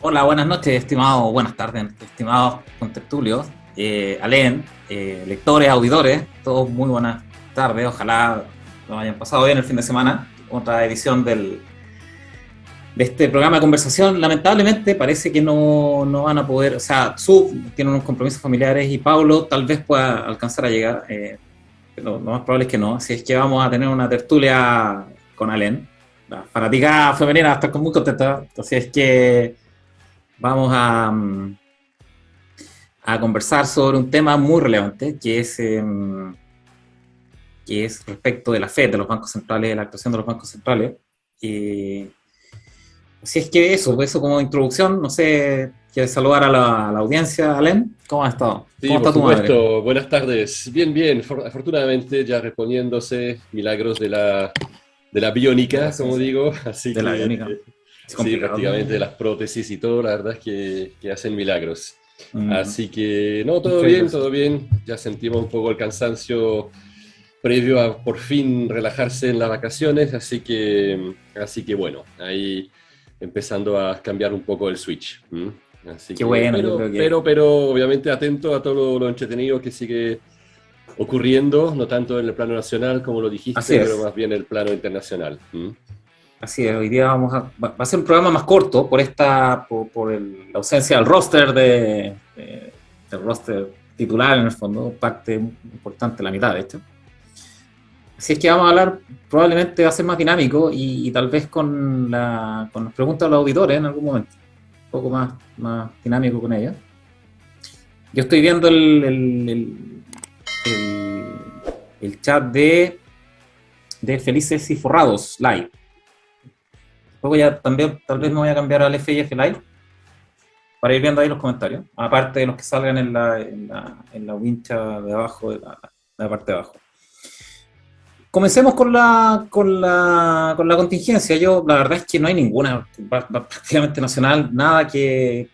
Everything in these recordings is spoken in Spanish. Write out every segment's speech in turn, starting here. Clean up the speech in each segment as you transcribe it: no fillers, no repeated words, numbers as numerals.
Hola, buenas noches, estimados, buenas tardes, estimados contertulios, Alén, lectores, auditores, todos muy buenas tardes, ojalá lo hayan pasado bien el fin de semana, otra edición de este programa de conversación. Lamentablemente parece que no van a poder, o sea, Sub tiene unos compromisos familiares y Pablo tal vez pueda alcanzar a llegar, pero lo más probable es que no, así es que vamos a tener una tertulia con Alén. La fanaticada femenina va a estar muy contenta, así es que vamos a conversar sobre un tema muy relevante que es respecto de la FED, de los bancos centrales, de la actuación de los bancos centrales. Eh, Así es que eso como introducción, no sé, ¿quieres saludar a la audiencia, Alem? ¿Cómo has estado? Sí, ¿Cómo por está tu madre? supuesto. Buenas tardes. Bien, bien. Afortunadamente ya reponiéndose milagros de la biónica, Gracias, como sí. digo. Así De la que biónica. Es sí, complicado. prácticamente de las prótesis y todo, la verdad es que hacen milagros. Mm, Así que no, todo increíble bien, eso. todo bien. Ya sentimos un poco el cansancio previo a por fin relajarse en las vacaciones. Así que bueno, ahí empezando a cambiar un poco el switch. ¿M? Así Qué que, bueno, yo creo que pero obviamente atento a todo lo entretenido que sigue ocurriendo, no tanto en el plano nacional como lo así dijiste, pero es. más bien en el plano internacional. ¿M? Así es, hoy día va a ser un programa más corto la ausencia del roster del roster titular en el fondo, parte importante, la mitad de hecho. Así es que vamos a hablar, probablemente va a ser más dinámico y tal vez con las preguntas de los auditores en algún momento, un poco más dinámico con ellos. Yo estoy viendo el chat de Felices y Forrados Live. Luego ya también tal vez me Ujú. voy a cambiar al FIF Live para ir viendo ahí los comentarios, aparte de los que salgan en la wincha de abajo, de la parte de abajo. Comencemos con la contingencia. Yo, la verdad es que no hay ninguna, prácticamente nacional, nada que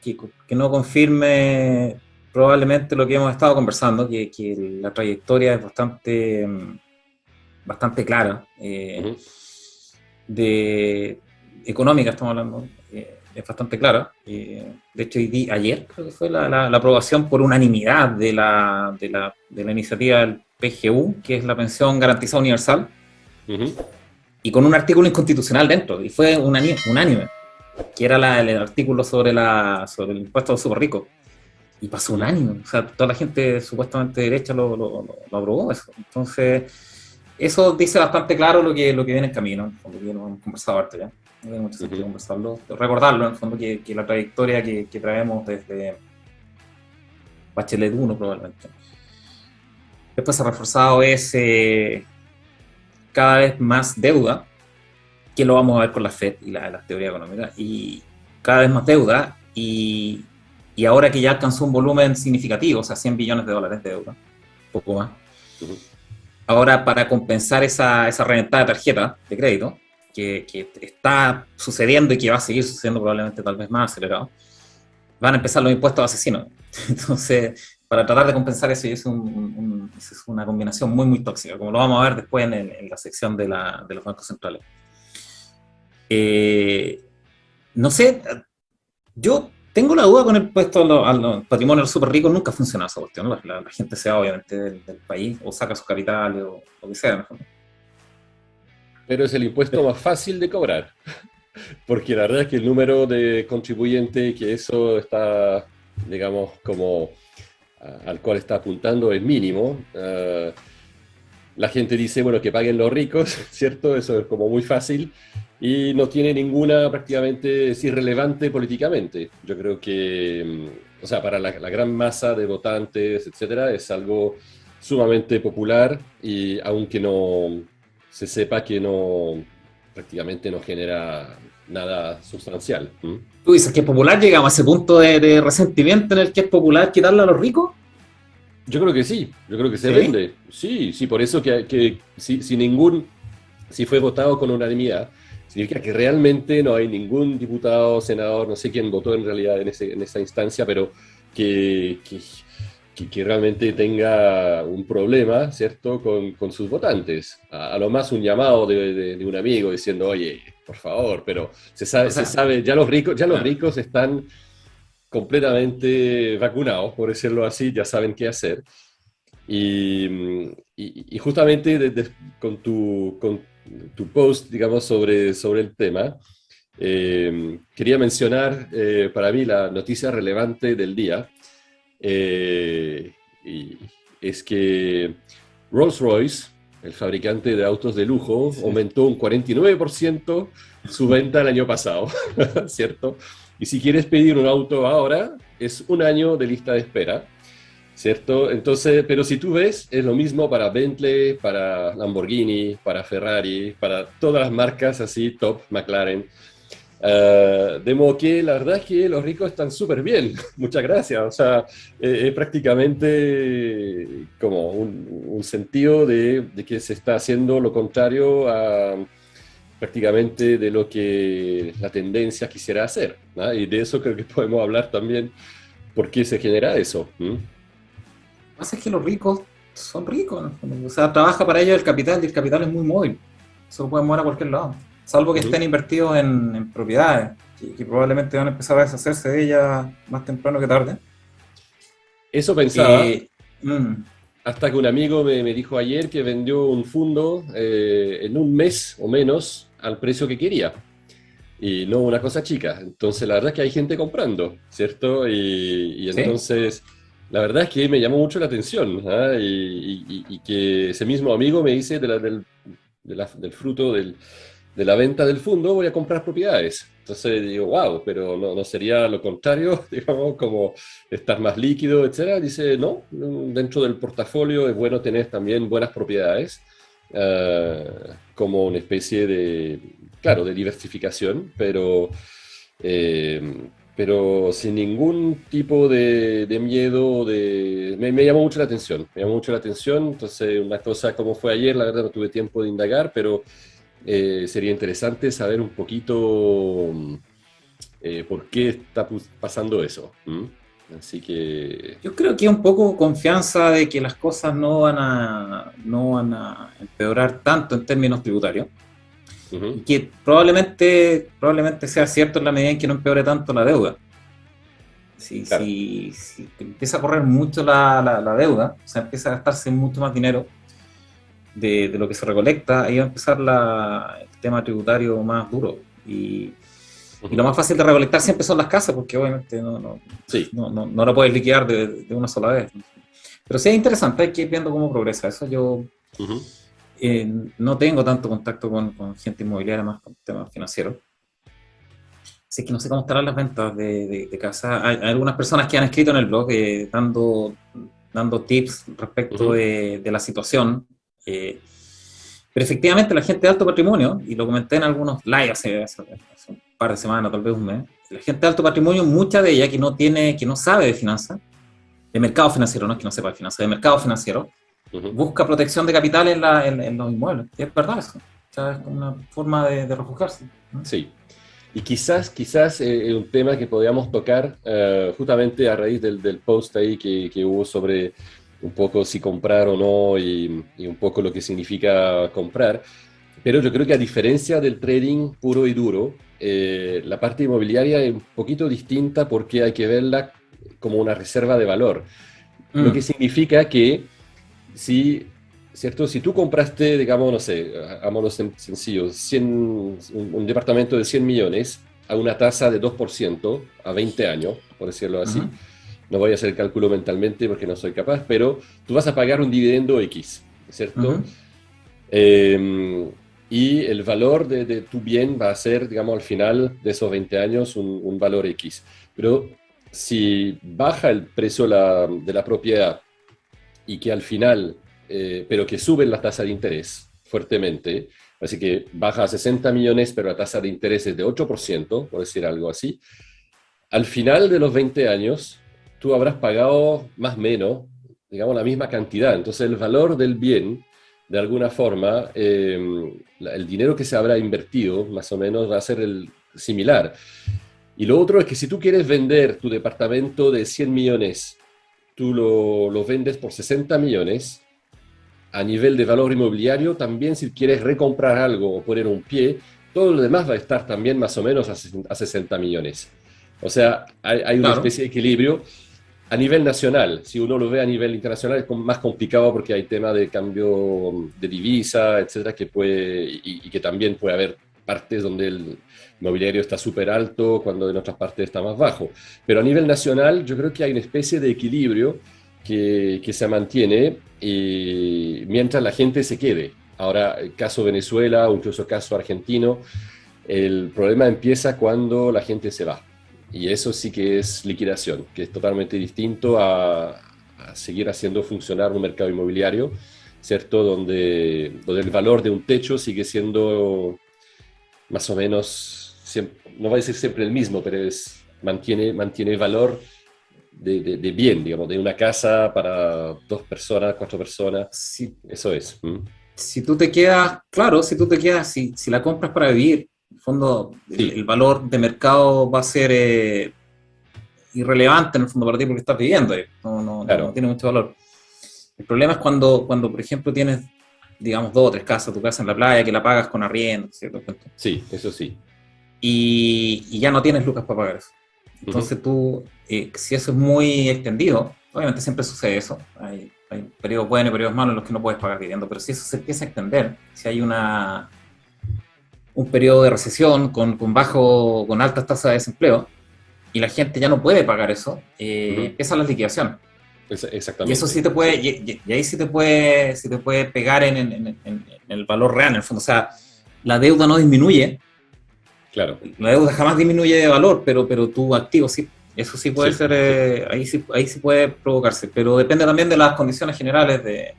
no confirme probablemente lo que hemos estado conversando, que la trayectoria es bastante clara. Ujú. De económica estamos hablando, es bastante clara. De hecho, ayer creo que fue la aprobación por unanimidad de la iniciativa del PGU, que es la pensión garantizada universal, Ujú. y con un artículo inconstitucional dentro, y fue unánime, que era el artículo sobre el impuesto a los super ricos. Y pasó Ujú. unánime, o sea, toda la gente supuestamente derecha lo aprobó eso. Entonces, eso dice bastante claro lo que viene en camino, lo que lo hemos conversado harto ya. No tiene mucho sentido Ujú. conversarlo, recordarlo en el fondo que la trayectoria que traemos desde Bachelet 1 probablemente. Después se ha reforzado cada vez más deuda, que lo vamos a ver con la FED y las teorías económicas, y cada vez más deuda, y ahora que ya alcanzó un volumen significativo, o sea, 100 billones de dólares de deuda, poco más. Ujú. Ahora, para compensar esa reventada de tarjeta de crédito, que está sucediendo y que va a seguir sucediendo probablemente tal vez más acelerado, van a empezar los impuestos asesinos. Entonces, para tratar de compensar eso, y eso es una combinación muy, muy tóxica, como lo vamos a ver después en la sección de los bancos centrales. Eh, no sé, yo tengo la duda con el puesto a los patrimonios súper ricos, nunca ha funcionado esa cuestión. La gente se va obviamente del país o saca sus capitales o lo que sea. ¿No? Pero es el impuesto más fácil de cobrar, porque la verdad es que el número de contribuyentes que eso está, digamos, como al cual está apuntando es mínimo. La gente dice, bueno, que paguen los ricos, ¿cierto? Eso es como muy fácil y no tiene ninguna, prácticamente, es irrelevante políticamente. Yo creo que, o sea, para la gran masa de votantes, etcétera, es algo sumamente popular y aunque no se sepa que no, prácticamente no genera nada sustancial. ¿M? Tú dices que es popular, llegamos a ese punto de resentimiento en el que es popular quitarle a los ricos. Yo creo que sí, yo creo que se Sí. vende. Sí, sí, por eso que si fue votado con unanimidad, significa que realmente no hay ningún diputado, senador, no sé quién votó en realidad en esa instancia, pero que que realmente tenga un problema, ¿cierto?, con sus votantes. A lo más un llamado de un amigo diciendo, oye, por favor, pero O se sea, sabe, ya los claro. ricos están completamente vacunados, por decirlo así, ya saben qué hacer. Y, y justamente con tu post, digamos, sobre el tema, quería mencionar para mí la noticia relevante del día. eh, y es que Rolls-Royce, el fabricante de autos de lujo, Sí. aumentó un 49% su venta el año pasado, ¿cierto? Y si quieres pedir un auto ahora, es un año de lista de espera, ¿cierto? Entonces, pero si tú ves, es lo mismo para Bentley, para Lamborghini, para Ferrari, para todas las marcas así, top, McLaren. De modo que la verdad es que los ricos están súper bien, muchas gracias. O sea, es prácticamente como un sentido de que se está haciendo lo contrario a prácticamente de lo que la tendencia quisiera hacer, ¿no? Y de eso creo que podemos hablar también, por qué se genera eso. ¿Mm? Lo que pasa es que los ricos son ricos, ¿no? O sea, trabaja para ellos el capital y el capital es muy móvil. Se lo pueden mover a cualquier lado. Salvo que Ujú. estén invertidos en propiedades, que probablemente van a empezar a deshacerse de ellas más temprano que tarde. Eso pensaba, Eh, mm, hasta que un amigo me dijo ayer que vendió un fondo en un mes o menos al precio que quería. Y no una cosa chica. Entonces, la verdad es que hay gente comprando, ¿cierto? Y ¿Sí? entonces, la verdad es que me llamó mucho la atención, ¿ah? Y que ese mismo amigo me dice del fruto de la venta del fondo, voy a comprar propiedades. Entonces digo, wow, pero no sería lo contrario, digamos, como estar más líquido, etcétera. Dice, no, dentro del portafolio es bueno tener también buenas propiedades, como una especie de, claro, de diversificación, eh, pero sin ningún tipo de miedo, me llamó mucho la atención, me llamó mucho la atención. Entonces, una cosa como fue ayer, la verdad no tuve tiempo de indagar, pero sería interesante saber un poquito por qué está pasando eso. ¿M? Así que, Yo creo que un poco confianza de que las cosas no van a empeorar tanto en términos tributarios y ujú, que probablemente sea cierto en la medida en que no empeore tanto la deuda. claro, Si empieza a correr mucho la deuda, o sea, empieza a gastarse mucho más dinero de lo que se recolecta, ahí va a empezar el tema tributario más duro. Y lo ujú, más fácil de recolectar siempre son las casas, porque obviamente sí, no la puedes liquidar de una sola vez. Pero sí es interesante, hay que ir viendo cómo progresa. Eso yo ujú, no tengo tanto contacto con gente inmobiliaria, más con temas financieros. Así que no sé cómo estarán las ventas de casa. Hay algunas personas que han escrito en el blog dando tips respecto ujú, de la situación. eh, pero efectivamente la gente de alto patrimonio, y lo comenté en algunos lives hace un par de semanas, tal vez un mes, la gente de alto patrimonio, mucha de ella que no sabe de finanzas, de mercado financiero, no es que no sepa de finanzas, de mercado financiero, ujú, busca protección de capital en los inmuebles. Y es verdad eso. O sea, es como una forma de refugiarse, ¿no? sí. Y quizás un tema que podríamos tocar justamente a raíz del post ahí que hubo sobre un poco si comprar o no y un poco lo que significa comprar. Pero yo creo que a diferencia del trading puro y duro, la parte inmobiliaria es un poquito distinta porque hay que verla como una reserva de valor. Lo que Mm, significa que si, ¿cierto? Si tú compraste, digamos, no sé, hagámoslo sencillo, 100, un departamento de 100 millones a una tasa de 2% a 20 años, por decirlo ujú, así, no voy a hacer el cálculo mentalmente porque no soy capaz, pero tú vas a pagar un dividendo X, ¿cierto? ujú. Eh, y el valor de tu bien va a ser, digamos, al final de esos 20 años un valor X. Pero si baja el precio de la propiedad y que al final, pero que suben la tasa de interés fuertemente, así que baja a 60 millones, pero la tasa de interés es de 8%, por decir algo así, al final de los 20 años, tú habrás pagado más o menos, digamos, la misma cantidad. Entonces, el valor del bien, de alguna forma, el dinero que se habrá invertido, más o menos, va a ser similar. Y lo otro es que si tú quieres vender tu departamento de 100 millones, tú lo vendes por 60 millones, a nivel de valor inmobiliario, también si quieres recomprar algo o poner un pie, todo lo demás va a estar también más o menos a 60 millones. O sea, hay una Claro. especie de equilibrio a nivel nacional. Si uno lo ve a nivel internacional es más complicado porque hay tema de cambio de divisa, etcétera, que puede, y que también puede haber partes donde el inmobiliario está súper alto cuando en otras partes está más bajo. Pero a nivel nacional yo creo que hay una especie de equilibrio que se mantiene mientras la gente se quede. Ahora, el caso Venezuela o incluso caso argentino, el problema empieza cuando la gente se va. Y eso sí que es liquidación, que es totalmente distinto a seguir haciendo funcionar un mercado inmobiliario, ¿cierto? Donde el valor de un techo sigue siendo más o menos, no va a decir siempre el mismo, pero mantiene valor de bien, digamos, de una casa para 2 personas, 4 personas. Si, Eso es. si tú te quedas, claro, si tú te quedas, si la compras para vivir, en el fondo, Sí, el valor de mercado va a ser irrelevante en el fondo para ti porque estás viviendo ahí. No claro. tiene mucho valor. El problema es cuando, por ejemplo, tienes, digamos, 2 o 3 casas, tu casa en la playa, que la pagas con arriendo, ¿cierto? Sí, eso sí. Y ya no tienes lucas para pagar eso. Ujú. Entonces tú, si eso es muy extendido, obviamente siempre sucede eso. Hay periodos buenos y periodos malos en los que no puedes pagar vivienda, pero si eso se empieza a extender, si hay un periodo de recesión con altas tasas de desempleo y la gente ya no puede pagar eso, Ujú. empieza la liquidación. Y eso sí Exactamente. te puede, y ahí sí te puede pegar en el valor real, en el fondo. O sea, la deuda no disminuye, Claro. la deuda jamás disminuye de valor, pero tu activo sí. Eso sí puede Sí, ser, ahí sí puede provocarse, pero depende también de las condiciones generales del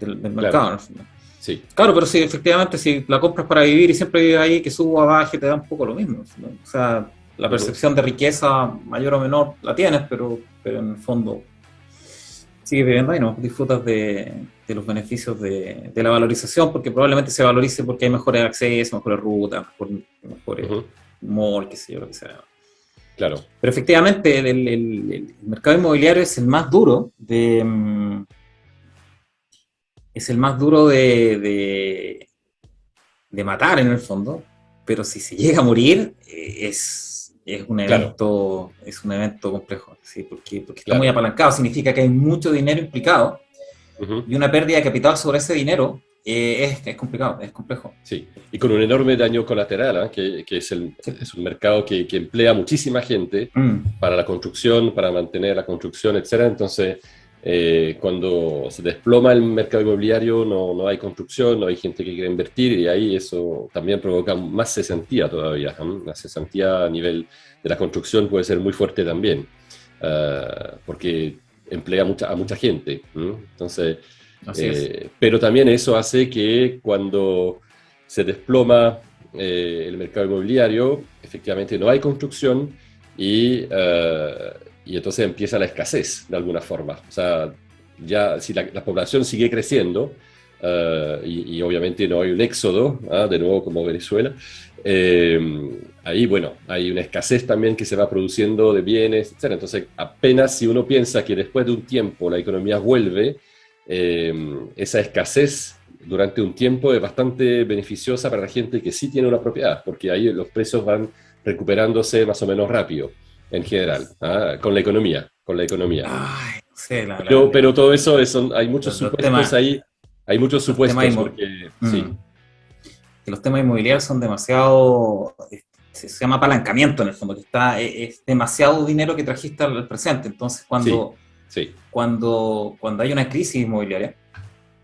claro. mercado, en el fondo. Sí. Claro, pero sí, efectivamente, si la compras para vivir y siempre vives ahí, que suba o baje, te da un poco lo mismo, ¿no? O sea, la Ujú. percepción de riqueza mayor o menor la tienes, pero en el fondo sigues viviendo ahí, ¿no? Disfrutas de los beneficios de la valorización, porque probablemente se valorice porque hay mejores accesos, mejores rutas, mejores Ujú. mall, qué sé yo, lo que sea. Claro. Pero efectivamente, el mercado inmobiliario es el más duro de matar en el fondo, pero si se llega a morir, Claro. es un evento complejo, ¿sí? Porque está muy Claro. apalancado, significa que hay mucho dinero implicado Ujú. y una pérdida de capital sobre ese dinero es complicado, es complejo. Sí, y con un enorme daño colateral, ¿ah? Que Sí. es un mercado que emplea muchísima gente Mm, para la construcción, para mantener la construcción, etcétera. Entonces, cuando se desploma el mercado inmobiliario, no hay construcción, no hay gente que quiera invertir, y ahí eso también provoca más cesantía todavía. La cesantía a nivel de la construcción puede ser muy fuerte también, porque emplea a mucha gente. Entonces, así es. pero también eso hace que cuando se desploma el mercado inmobiliario, efectivamente no hay construcción y entonces empieza la escasez de alguna forma. O sea, ya si la población sigue creciendo y obviamente no hay un éxodo, de nuevo como Venezuela, ahí, bueno, hay una escasez también que se va produciendo de bienes, etc. Entonces, apenas si uno piensa que después de un tiempo la economía vuelve, esa escasez durante un tiempo es bastante beneficiosa para la gente que sí tiene una propiedad, porque ahí los precios van recuperándose más o menos rápido, en general, con la economía, con la economía. Ay, no sé, Pero todo eso, hay muchos los supuestos temas, ahí, hay muchos los temas, supuestos, porque mm, sí, que los temas inmobiliarios son demasiado, se llama apalancamiento en el fondo, que es demasiado dinero que trajiste al presente. Entonces, sí, sí, cuando hay una crisis inmobiliaria,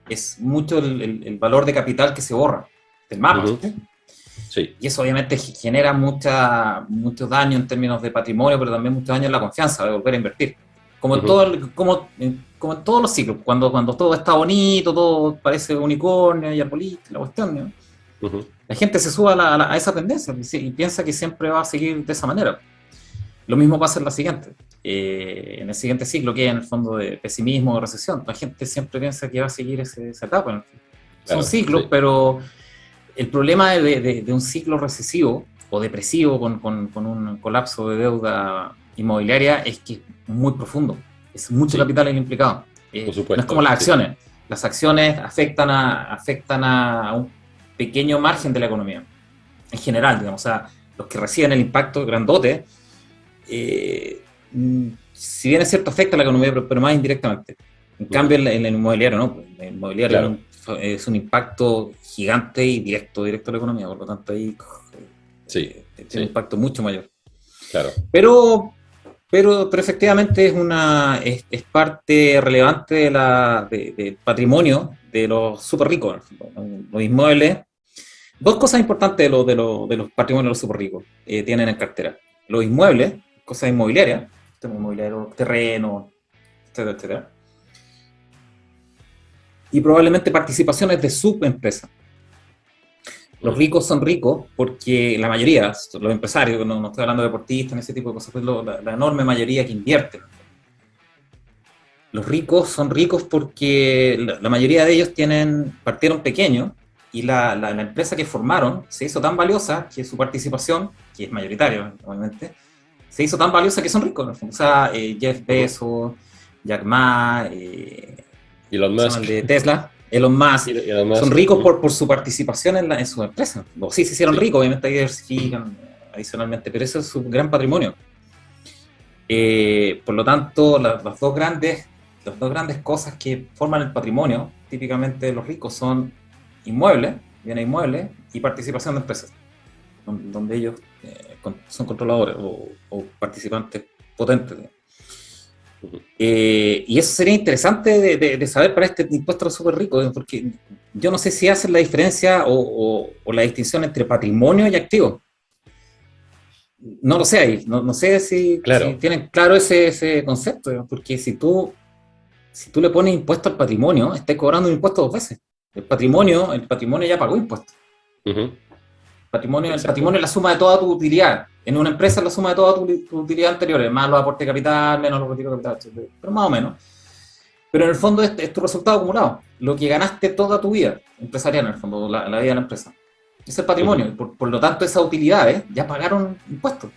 es mucho el valor de capital que se borra del mapa, ujú, ¿sí? sí, Y eso obviamente genera mucho daño en términos de patrimonio, pero también mucho daño en la confianza de volver a invertir. Como en, ujú, todo como en todos los ciclos, cuando todo está bonito, todo parece unicornio y arbolito, la cuestión, ¿no? ujú, La gente se sube a esa tendencia y piensa que siempre va a seguir de esa manera. Lo mismo pasa en la siguiente. En el siguiente ciclo, que es en el fondo de pesimismo o recesión, la gente siempre piensa que va a seguir esa etapa. Son claro, ciclos, sí, pero el problema de un ciclo recesivo o depresivo con un colapso de deuda inmobiliaria es que es muy profundo. Es mucho capital el implicado. Por supuesto. No es como las acciones. Las acciones afectan a un pequeño margen de la economía, en general, digamos. O sea, los que reciben el impacto grandote, si bien es cierto, afecta a la economía, pero más indirectamente. En cambio, en el inmobiliario, ¿no? El inmobiliario es un impacto gigante y directo a la economía, por lo tanto, ahí tiene un impacto mucho mayor. Claro. Pero efectivamente es parte relevante del patrimonio de los súper ricos. Los inmuebles. Dos cosas importantes de los patrimonios de los súper ricos tienen en cartera. Los inmuebles, cosas inmobiliarias, terrenos, etcétera, etcétera. Y probablemente participaciones de subempresas. Los ricos son ricos porque la mayoría, los empresarios, no estoy hablando de deportistas, en ese tipo de cosas, pues la enorme mayoría que invierte. Los ricos son ricos porque la mayoría de ellos partieron pequeños y la empresa que formaron se hizo tan valiosa que su participación, que es mayoritaria, obviamente, se hizo tan valiosa que son ricos. O sea, Jeff Bezos, Jack Ma, Elon Musk. el de Tesla. Elon Musk, son ricos por su participación en su empresa. Sí, se hicieron ricos, obviamente ahí diversifican adicionalmente, pero eso es su gran patrimonio. Por lo tanto, las dos grandes cosas que forman el patrimonio, típicamente de los ricos, son inmuebles, bienes inmuebles, y participación de empresas, donde ellos son controladores o participantes potentes. Y eso sería interesante de saber para este impuesto a los súper ricos, porque yo no sé si hacen la diferencia o la distinción entre patrimonio y activo. No lo sé ahí, no sé si tienen claro ese concepto, porque si tú le pones impuesto al patrimonio, estás cobrando un impuesto dos veces. El patrimonio ya pagó impuestos. El patrimonio es la suma de toda tu utilidad. En una empresa es la suma de toda tu utilidad anterior, más los aportes de capital, menos los retiros de capital, etc. Pero más o menos. Pero en el fondo es tu resultado acumulado. Lo que ganaste toda tu vida empresarial, en el fondo, la vida de la empresa. Es el patrimonio. Por lo tanto, esas utilidades ya pagaron impuestos.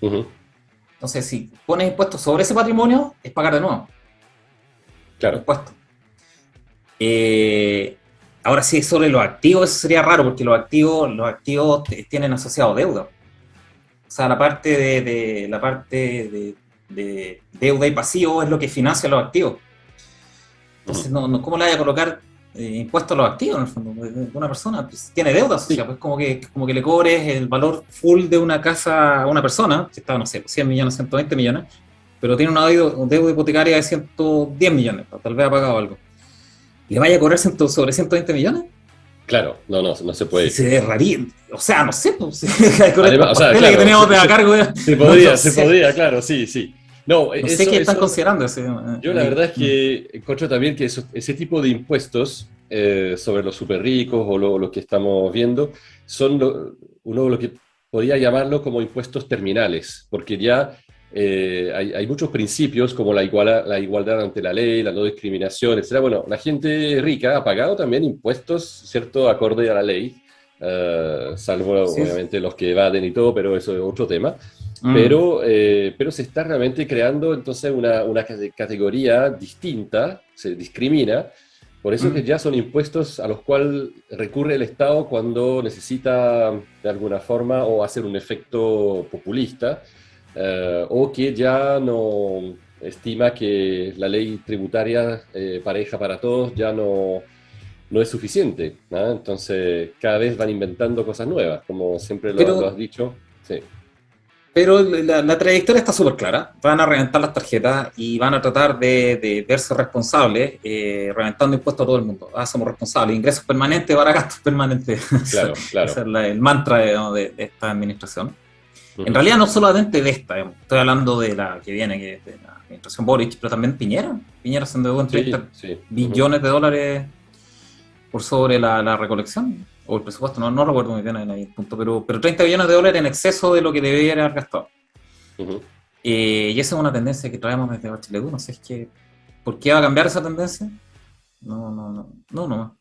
Entonces, si pones impuestos sobre ese patrimonio, es pagar de nuevo. Claro. Impuestos. Ahora sí, sobre los activos, eso sería raro, porque los activos tienen asociado deuda. O sea, la parte de deuda y pasivo es lo que financia los activos. Entonces, ¿cómo le vaya a colocar impuestos a los activos, en el fondo, de una persona? Pues, tiene deuda asociada, pues como que le cobres el valor full de una casa a una persona, que está, no sé, 100 millones, 120 millones, pero tiene una deuda hipotecaria de 110 millones, tal vez ha pagado algo. ¿Le vaya a cobrar sobre 120 millones? Claro, no se puede. Se raría, o sea, no sé, pues, además, que teníamos de a cargo. Se podría, claro, sí. No sé qué están considerando. Yo la verdad es que encuentro también que ese tipo de impuestos sobre los súper ricos o lo que estamos viendo son uno de lo que podría llamarlo como impuestos terminales, porque ya hay muchos principios como la igualdad ante la ley, la no discriminación, etc. Bueno, la gente rica ha pagado también impuestos, ¿cierto?, acorde a la ley, salvo obviamente los que evaden y todo, pero eso es otro tema. Pero se está realmente creando entonces una categoría distinta, se discrimina, por eso que ya son impuestos a los cuales recurre el Estado cuando necesita de alguna forma o hacer un efecto populista, o que ya no estima que la ley tributaria pareja para todos ya no es suficiente, ¿no? Entonces cada vez van inventando cosas nuevas, como siempre lo has dicho. Sí. Pero la trayectoria está súper clara. Van a reventar las tarjetas y van a tratar de verse responsables, reventando impuestos a todo el mundo. Somos responsables. Ingresos permanentes para gastos permanentes. Claro. Ese es el mantra de esta administración. En realidad no solamente de esta, estoy hablando de la que viene, que es de la administración Boric, pero también Piñera. Piñera se endeudó en 30 billones de dólares por sobre la recolección, o el presupuesto, no recuerdo muy bien en el punto, pero 30 billones de dólares en exceso de lo que debería haber gastado. Y esa es una tendencia que traemos desde Bachelet 1, no sé, ¿por qué va a cambiar esa tendencia? No,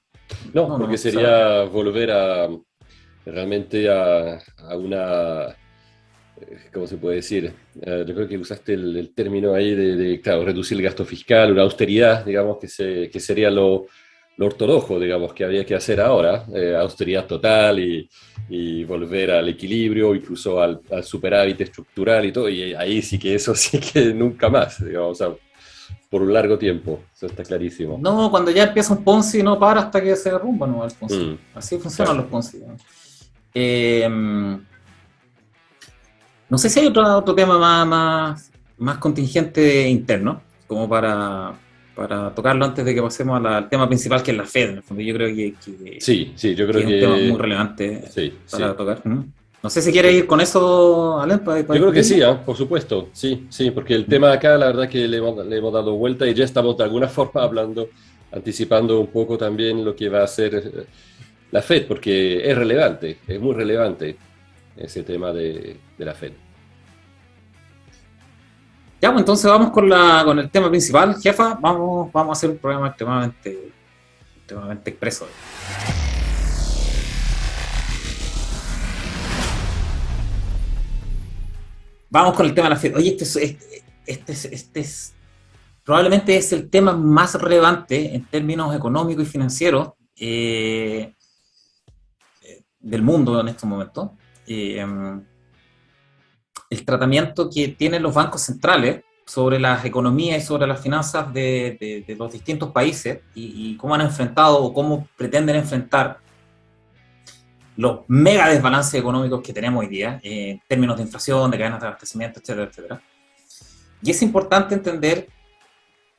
porque sería volver realmente a una ¿cómo se puede decir? Yo creo que usaste el término ahí claro, reducir el gasto fiscal, una austeridad, digamos, que sería lo ortodoxo, digamos, que habría que hacer ahora, austeridad total y volver al equilibrio, incluso al superávit estructural y todo, y ahí sí que eso sí que nunca más, digamos, o sea, por un largo tiempo, eso está clarísimo. No, cuando ya empieza un Ponzi no para hasta que se derrumba, no, el Ponzi. Mm, Así funcionan claro. los Ponzi, ¿no? Eh, no sé si hay otro tema más contingente interno, como para tocarlo antes de que pasemos al tema principal, que es la Fed, en el fondo. Yo creo Sí, sí, yo que creo es un tema muy que relevante sí, para sí. tocar. ¿Mm? No sé si quiere ir con eso, Alain, para Yo creo que sí, discutirlo. por supuesto, sí, sí, porque el tema acá, la verdad que le hemos dado vuelta y ya estamos de alguna forma hablando, anticipando un poco también lo que va a hacer la Fed, porque es relevante, es muy relevante ese tema de la Fed. Ya, pues entonces vamos con el tema principal, jefa. Vamos a hacer un programa extremadamente expreso. Vamos con el tema de la Fed. Oye, probablemente es el tema más relevante en términos económicos y financieros del mundo en estos momentos. Eh, el tratamiento que tienen los bancos centrales sobre las economías y sobre las finanzas de los distintos países y cómo han enfrentado o cómo pretenden enfrentar los mega desbalances económicos que tenemos hoy día en términos de inflación, de cadenas de abastecimiento, etcétera, etcétera. Y es importante entender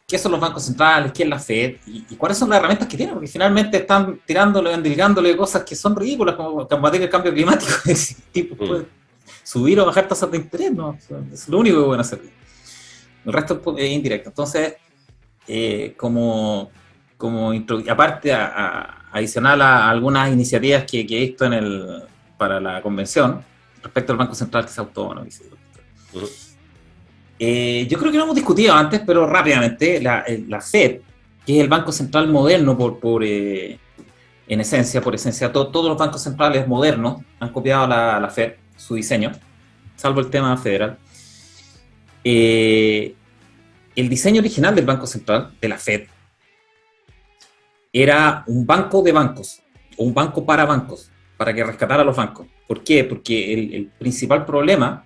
qué son los bancos centrales, qué es la Fed y cuáles son las herramientas que tienen, porque finalmente están tirándole, endilgándole cosas que son ridículas, como combatir el cambio climático. Tipo, Mm. pues, subir o bajar tasas de interés, ¿no? Es lo único que pueden hacer. El resto es indirecto. Entonces, aparte, adicional a algunas iniciativas que he visto para la convención, respecto al Banco Central que se autonomice. Ujú. Yo creo que lo hemos discutido antes, pero rápidamente, la Fed, que es el Banco Central moderno en esencia, por esencia, todos los bancos centrales modernos han copiado a la Fed, su diseño, salvo el tema federal. El diseño original del Banco Central, de la Fed, era un banco de bancos, o un banco para bancos, para que rescatara a los bancos. ¿Por qué? Porque el principal problema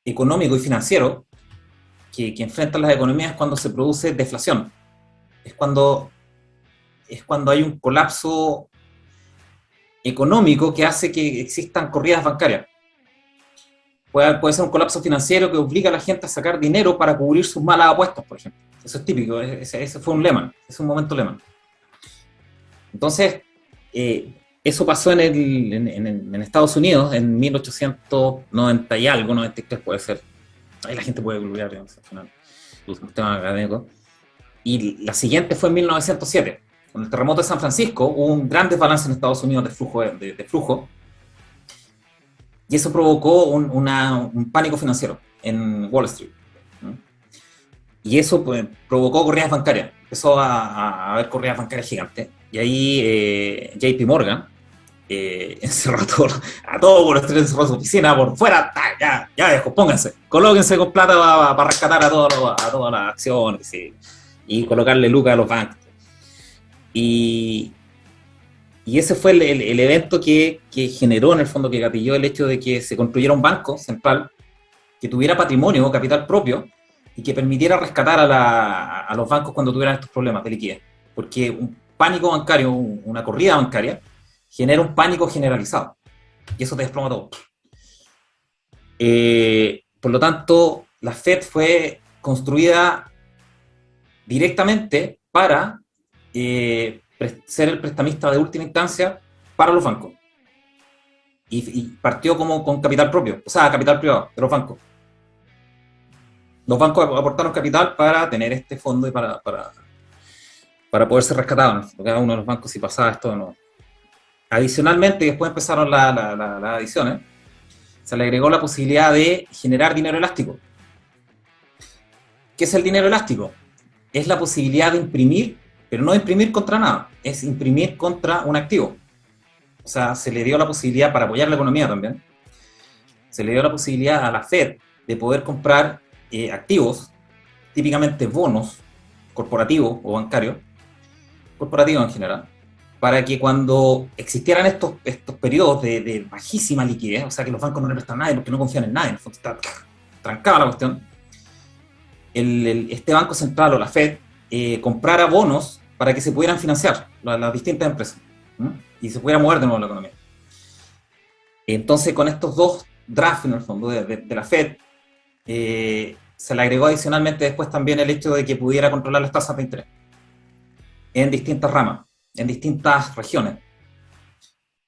económico y financiero que enfrentan las economías es cuando se produce deflación. Es cuando hay un colapso económico que hace que existan corridas bancarias. Puede ser un colapso financiero que obliga a la gente a sacar dinero para cubrir sus malas apuestas, por ejemplo. Eso es típico, ese fue un Lehman, es un momento Lehman. Entonces, eso pasó en Estados Unidos en 1890 y algo, 93 puede ser. Ahí la gente puede googlear, digamos, al final, es un tema académico. Y la siguiente fue en 1907. Con el terremoto de San Francisco hubo un gran desbalance en Estados Unidos de flujo, y eso provocó un pánico financiero en Wall Street, ¿no? Y eso pues, provocó corridas bancarias. Empezó a haber corridas bancarias gigantes. Y ahí JP Morgan encerró a todo Wall Street, encerró su oficina por fuera. Ya viejo, pónganse, colóquense con plata para rescatar a todas las acciones y colocarle lucas a los bancos. Y ese fue el evento que generó, en el fondo, que gatilló el hecho de que se construyera un banco central que tuviera patrimonio o capital propio y que permitiera rescatar a los bancos cuando tuvieran estos problemas de liquidez. Porque un pánico bancario, una corrida bancaria, genera un pánico generalizado. Y eso te desploma todo. Por lo tanto, la Fed fue construida directamente para ser el prestamista de última instancia para los bancos. Y partió como con capital propio, o sea, capital privado de los bancos. Los bancos aportaron capital para tener este fondo y para poder ser rescatados, ¿no? Cada uno de los bancos si pasaba esto o no. Adicionalmente, después empezaron las adiciones, se le agregó la posibilidad de generar dinero elástico. ¿Qué es el dinero elástico? Es la posibilidad de imprimir, pero no imprimir contra nada, es imprimir contra un activo. O sea, se le dio la posibilidad, para apoyar la economía también, se le dio la posibilidad a la Fed de poder comprar activos, típicamente bonos corporativos o bancarios, corporativos en general, para que cuando existieran estos periodos de bajísima liquidez, o sea, que los bancos no le prestan a nadie porque no confían en nadie, en el fondo está trancada la cuestión, este Banco Central o la Fed comprara bonos para que se pudieran financiar las distintas empresas, ¿no? Y se pudiera mover de nuevo la economía. Entonces, con estos dos drafts, en el fondo, de la Fed, se le agregó adicionalmente después también el hecho de que pudiera controlar las tasas de interés en distintas ramas, en distintas regiones.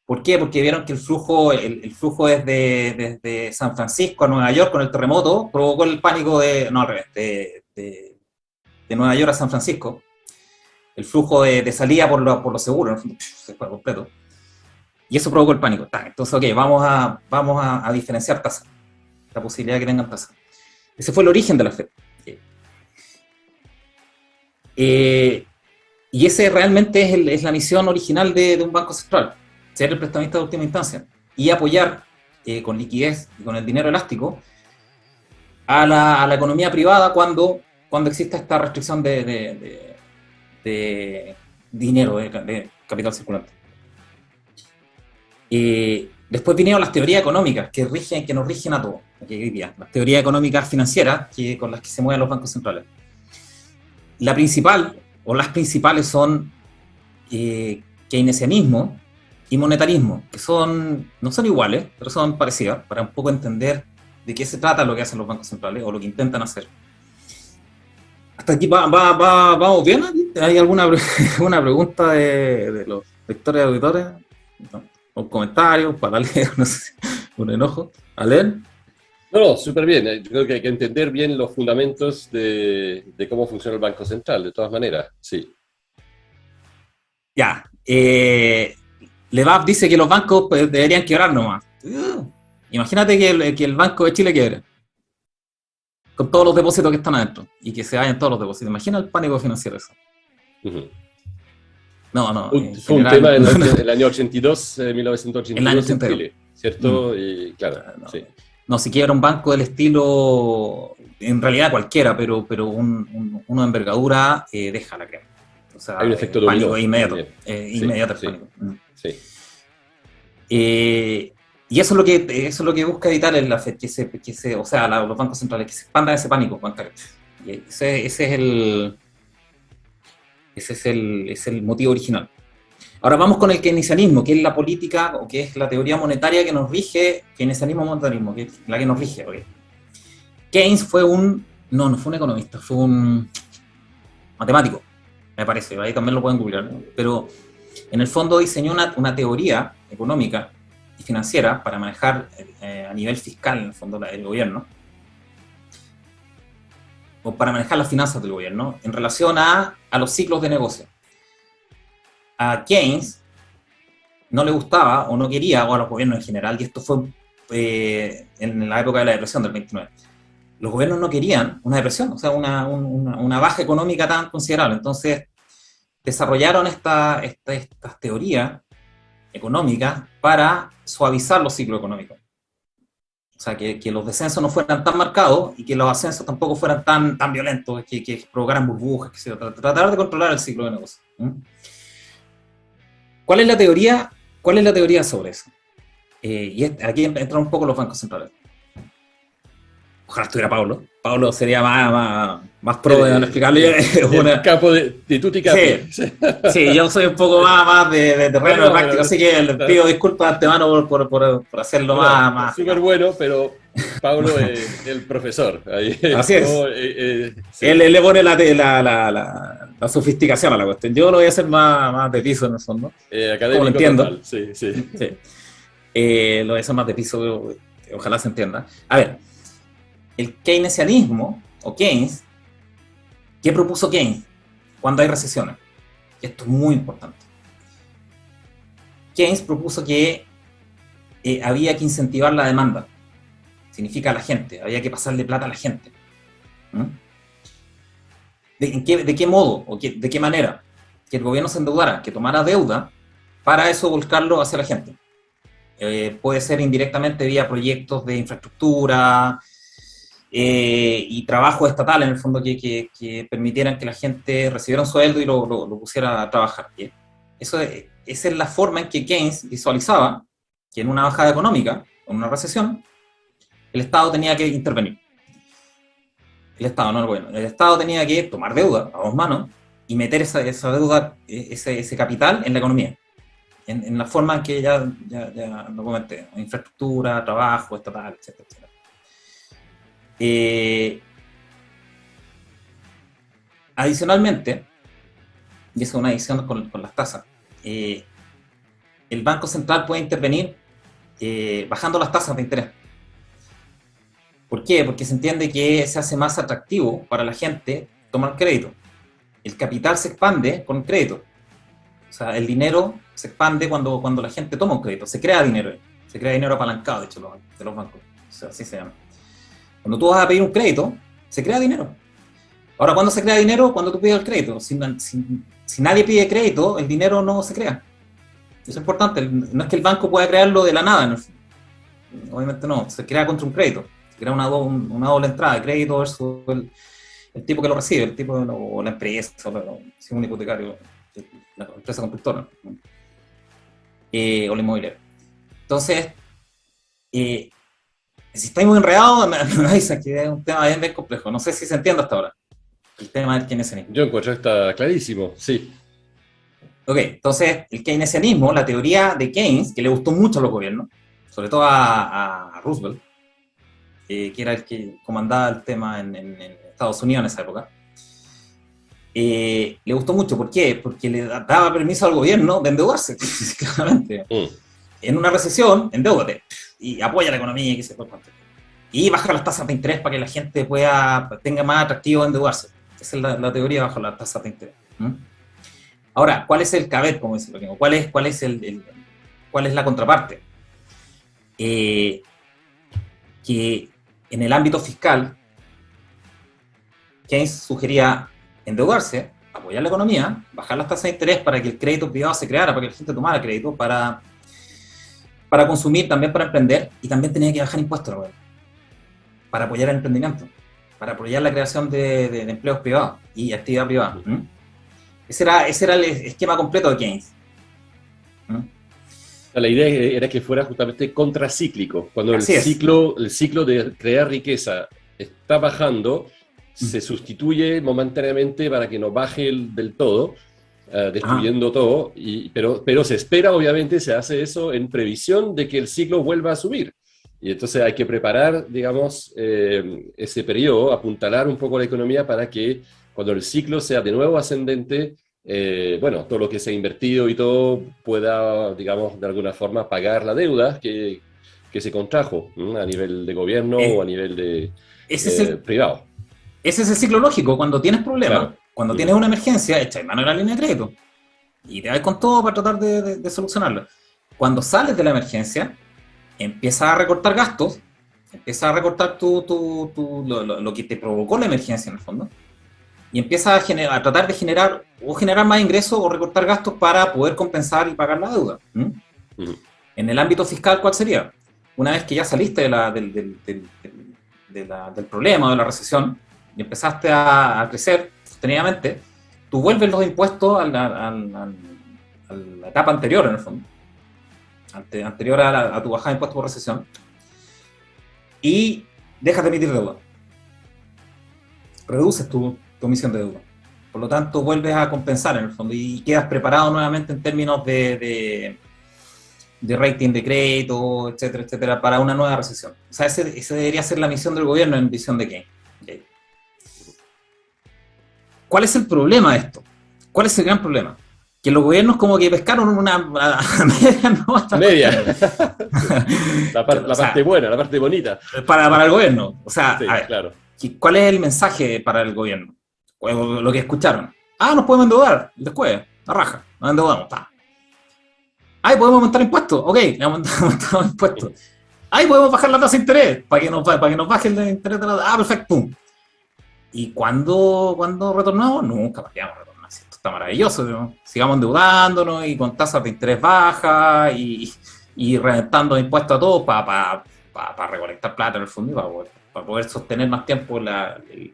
¿Por qué? Porque vieron que el flujo desde San Francisco a Nueva York con el terremoto provocó el pánico no al revés, de Nueva York a San Francisco. El flujo de salida por los seguros, se fue completo. Y eso provocó el pánico. Entonces, ok, vamos a diferenciar tasas, la posibilidad de que tengan tasas. Ese fue el origen de la Fed. Y ese realmente es la misión original de un banco central, ser el prestamista de última instancia y apoyar con liquidez y con el dinero elástico a la economía privada cuando exista esta restricción de dinero, de capital circulante. Después vinieron las teorías económicas que nos rigen a todos, hoy día, las teorías económicas financieras con las que se mueven los bancos centrales. La principal, o las principales son keynesianismo y monetarismo, que no son iguales, pero son parecidas, para un poco entender de qué se trata lo que hacen los bancos centrales, o lo que intentan hacer. ¿Hasta aquí vamos bien? ¿Hay alguna pregunta de los lectores y auditores? No. Un comentario para leer, no sé, un enojo. ¿A leer? No, súper bien. Yo creo que hay que entender bien los fundamentos de cómo funciona el Banco Central, de todas maneras, sí. Ya. Levab dice que los bancos deberían quebrar nomás. Imagínate que el Banco de Chile quiebre. Con todos los depósitos que están adentro. Y que se vayan todos los depósitos. Imagina el pánico financiero eso. Uh-huh. No. Fue un tema en el año 82, 1982 el año 82. en Chile, ¿cierto? Y claro, sí. No, si quiebra un banco del estilo, en realidad cualquiera, pero uno de envergadura, deja la crema. O sea, hay un efecto pánico dominó. Inmediato. Sí, Inmediato el sí, pánico. Sí. Y eso es lo que busca evitar la Fed, los bancos centrales, que se expandan ese pánico bancario. Y ese es el motivo original. Ahora vamos con el keynesianismo, que es la política, o que es la teoría monetaria que nos rige, keynesianismo-monetarismo, que es la que nos rige hoy. Keynes no fue un economista, fue un matemático, me parece, ahí también lo pueden googlear, ¿no? Pero en el fondo diseñó una teoría económica y financiera para manejar a nivel fiscal, en el fondo, el gobierno, o para manejar las finanzas del gobierno, en relación a los ciclos de negocio. A Keynes no le gustaba o no quería, o a los gobiernos en general, y esto fue en la época de la depresión del 29, los gobiernos no querían una depresión, o sea, una baja económica tan considerable. Entonces desarrollaron estas teorías económicas para suavizar los ciclos económicos. O sea, que los descensos no fueran tan marcados y que los ascensos tampoco fueran tan violentos, que provocaran burbujas, tratar de controlar el ciclo de negocio. ¿Cuál es la teoría sobre eso? Y aquí entran un poco los bancos centrales. Ojalá estuviera Pablo. Pablo sería más pro de explicarle. El capo de tutti capi. Sí, yo soy un poco más de terreno de práctico, así que le pido disculpas de antemano por hacerlo más. Súper bueno, pero Pablo es el profesor. Ahí, así es. Sí. Él le pone la sofisticación a la cuestión. Yo lo voy a hacer más de piso en el fondo. Académico, como lo entiendo. Total. Sí. Lo voy a hacer más de piso, ojalá se entienda. A ver, el keynesianismo, o Keynes, ¿qué propuso Keynes cuando hay recesiones? Esto es muy importante. Keynes propuso que había que incentivar la demanda. Significa a la gente, había que pasarle plata a la gente. ¿De qué modo? ¿O de qué manera? Que el gobierno se endeudara, que tomara deuda para eso volcarlo hacia la gente. Puede ser indirectamente vía proyectos de infraestructura y trabajo estatal, en el fondo, que permitieran que la gente recibiera un sueldo y lo pusiera a trabajar. ¿Sí? Esa es la forma en que Keynes visualizaba que en una bajada económica, en una recesión, el Estado tenía que intervenir. El Estado, no el gobierno. El Estado tenía que tomar deuda a dos manos y meter esa deuda, ese capital en la economía. En la forma en que ya lo comenté, infraestructura, trabajo, estatal, etcétera, etcétera. Adicionalmente, y eso es una adición con las tasas, el Banco Central puede intervenir bajando las tasas de interés. ¿Por qué? Porque se entiende que se hace más atractivo para la gente tomar crédito. El capital se expande con crédito. O sea, el dinero se expande cuando la gente toma un crédito. Se crea dinero apalancado, de hecho, de los bancos. O sea, así se llama. Cuando tú vas a pedir un crédito, se crea dinero. Ahora, ¿cuándo se crea dinero? Cuando tú pides el crédito. Si nadie pide crédito, el dinero no se crea. Eso es importante. No es que el banco pueda crearlo de la nada. ¿No? Obviamente no. Se crea contra un crédito. Se crea una doble entrada de crédito versus el tipo que lo recibe, el tipo o la empresa, si es un hipotecario, la empresa constructora, ¿no? O la inmobiliaria. Entonces, si estáis muy enredados, me dicen que es un tema bien complejo. No sé si se entiende hasta ahora. El tema del keynesianismo. Yo encuentro que está clarísimo, sí. Ok, entonces el keynesianismo, la teoría de Keynes, que le gustó mucho a los gobiernos, sobre todo a Roosevelt, que era el que comandaba el tema en Estados Unidos en esa época, le gustó mucho. ¿Por qué? Porque le daba permiso al gobierno de endeudarse, claramente. En una recesión, endeúdate y apoya la economía y qué sé yo. Y baja las tasas de interés para que la gente tenga más atractivo endeudarse. Esa es la teoría bajo las tasas de interés. Ahora, ¿cuál es el caveat, como dice Joaquín? ¿Cuál es la contraparte? Que en el ámbito fiscal, Keynes sugería endeudarse, apoyar la economía, bajar las tasas de interés para que el crédito privado se creara, para que la gente tomara crédito, para consumir, también para emprender, y también tenía que bajar impuestos, ¿no? Para apoyar el emprendimiento, para apoyar la creación de empleos privados y actividad privada. Ese era el esquema completo de Keynes. La idea era que fuera justamente contracíclico. Cuando el ciclo de crear riqueza está bajando, se sustituye momentáneamente para que no baje del todo, destruyendo todo, pero se espera, obviamente, se hace eso en previsión de que el ciclo vuelva a subir. Y entonces hay que preparar, digamos, ese periodo, apuntalar un poco la economía para que cuando el ciclo sea de nuevo ascendente, todo lo que se ha invertido y todo pueda, digamos, de alguna forma pagar la deuda que se contrajo a nivel de gobierno o a nivel de privado. Ese es el ciclo lógico. Cuando tienes problemas, claro, cuando tienes una emergencia, echas mano a la línea de crédito y te vas con todo para tratar de solucionarlo. Cuando sales de la emergencia, empiezas a recortar gastos, empiezas a recortar lo que te provocó la emergencia en el fondo, y empiezas a tratar de generar más ingresos o recortar gastos para poder compensar y pagar la deuda. En el ámbito fiscal, ¿cuál sería? Una vez que ya saliste del problema o de la recesión y empezaste a crecer sostenidamente, tú vuelves los impuestos a la etapa anterior, en el fondo, anterior a tu bajada de impuestos por recesión, y dejas de emitir deuda. Reduces tu emisión de deuda. Por lo tanto, vuelves a compensar en el fondo y quedas preparado nuevamente en términos de rating de crédito, etcétera, etcétera, para una nueva recesión. O sea, ese debería ser la misión del gobierno en visión de Keynes. Okay. ¿Cuál es el problema de esto? ¿Cuál es el gran problema? Que los gobiernos como que pescaron una media. La parte buena, la parte bonita. Para el gobierno. O sea, sí, a ver, claro. ¿Cuál es el mensaje para el gobierno? Lo que escucharon. Nos podemos endeudar después, la raja, nos endeudamos. Podemos aumentar impuestos. Ok, aumentamos impuestos. Podemos bajar la tasa de interés para que nos baje el interés de la... perfecto, pum. ¿Y cuándo retornamos? Nunca podíamos retornar, ¿cierto? está maravilloso, ¿no? Sigamos endeudándonos y con tasas de interés bajas y reventando impuestos a todos para recolectar plata en el fondo, para poder sostener más tiempo el,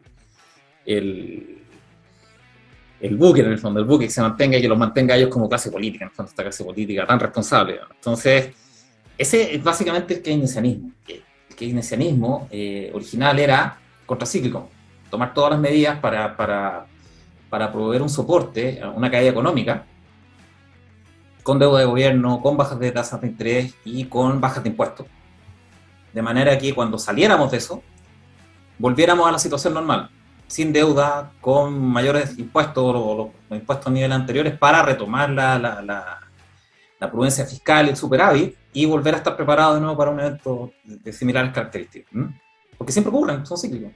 el buque, en el fondo, el buque que se mantenga y que los mantenga ellos como clase política, en el fondo, esta clase política tan responsable, ¿no? Entonces, ese es básicamente el keynesianismo. El keynesianismo original era contracíclico, tomar todas las medidas para proveer un soporte a una caída económica, con deuda de gobierno, con bajas de tasas de interés y con bajas de impuestos. De manera que cuando saliéramos de eso, volviéramos a la situación normal, sin deuda, con mayores impuestos o los impuestos a niveles anteriores para retomar la prudencia fiscal y el superávit y volver a estar preparado de nuevo para un evento de similares características. Porque siempre ocurren, son cíclicos.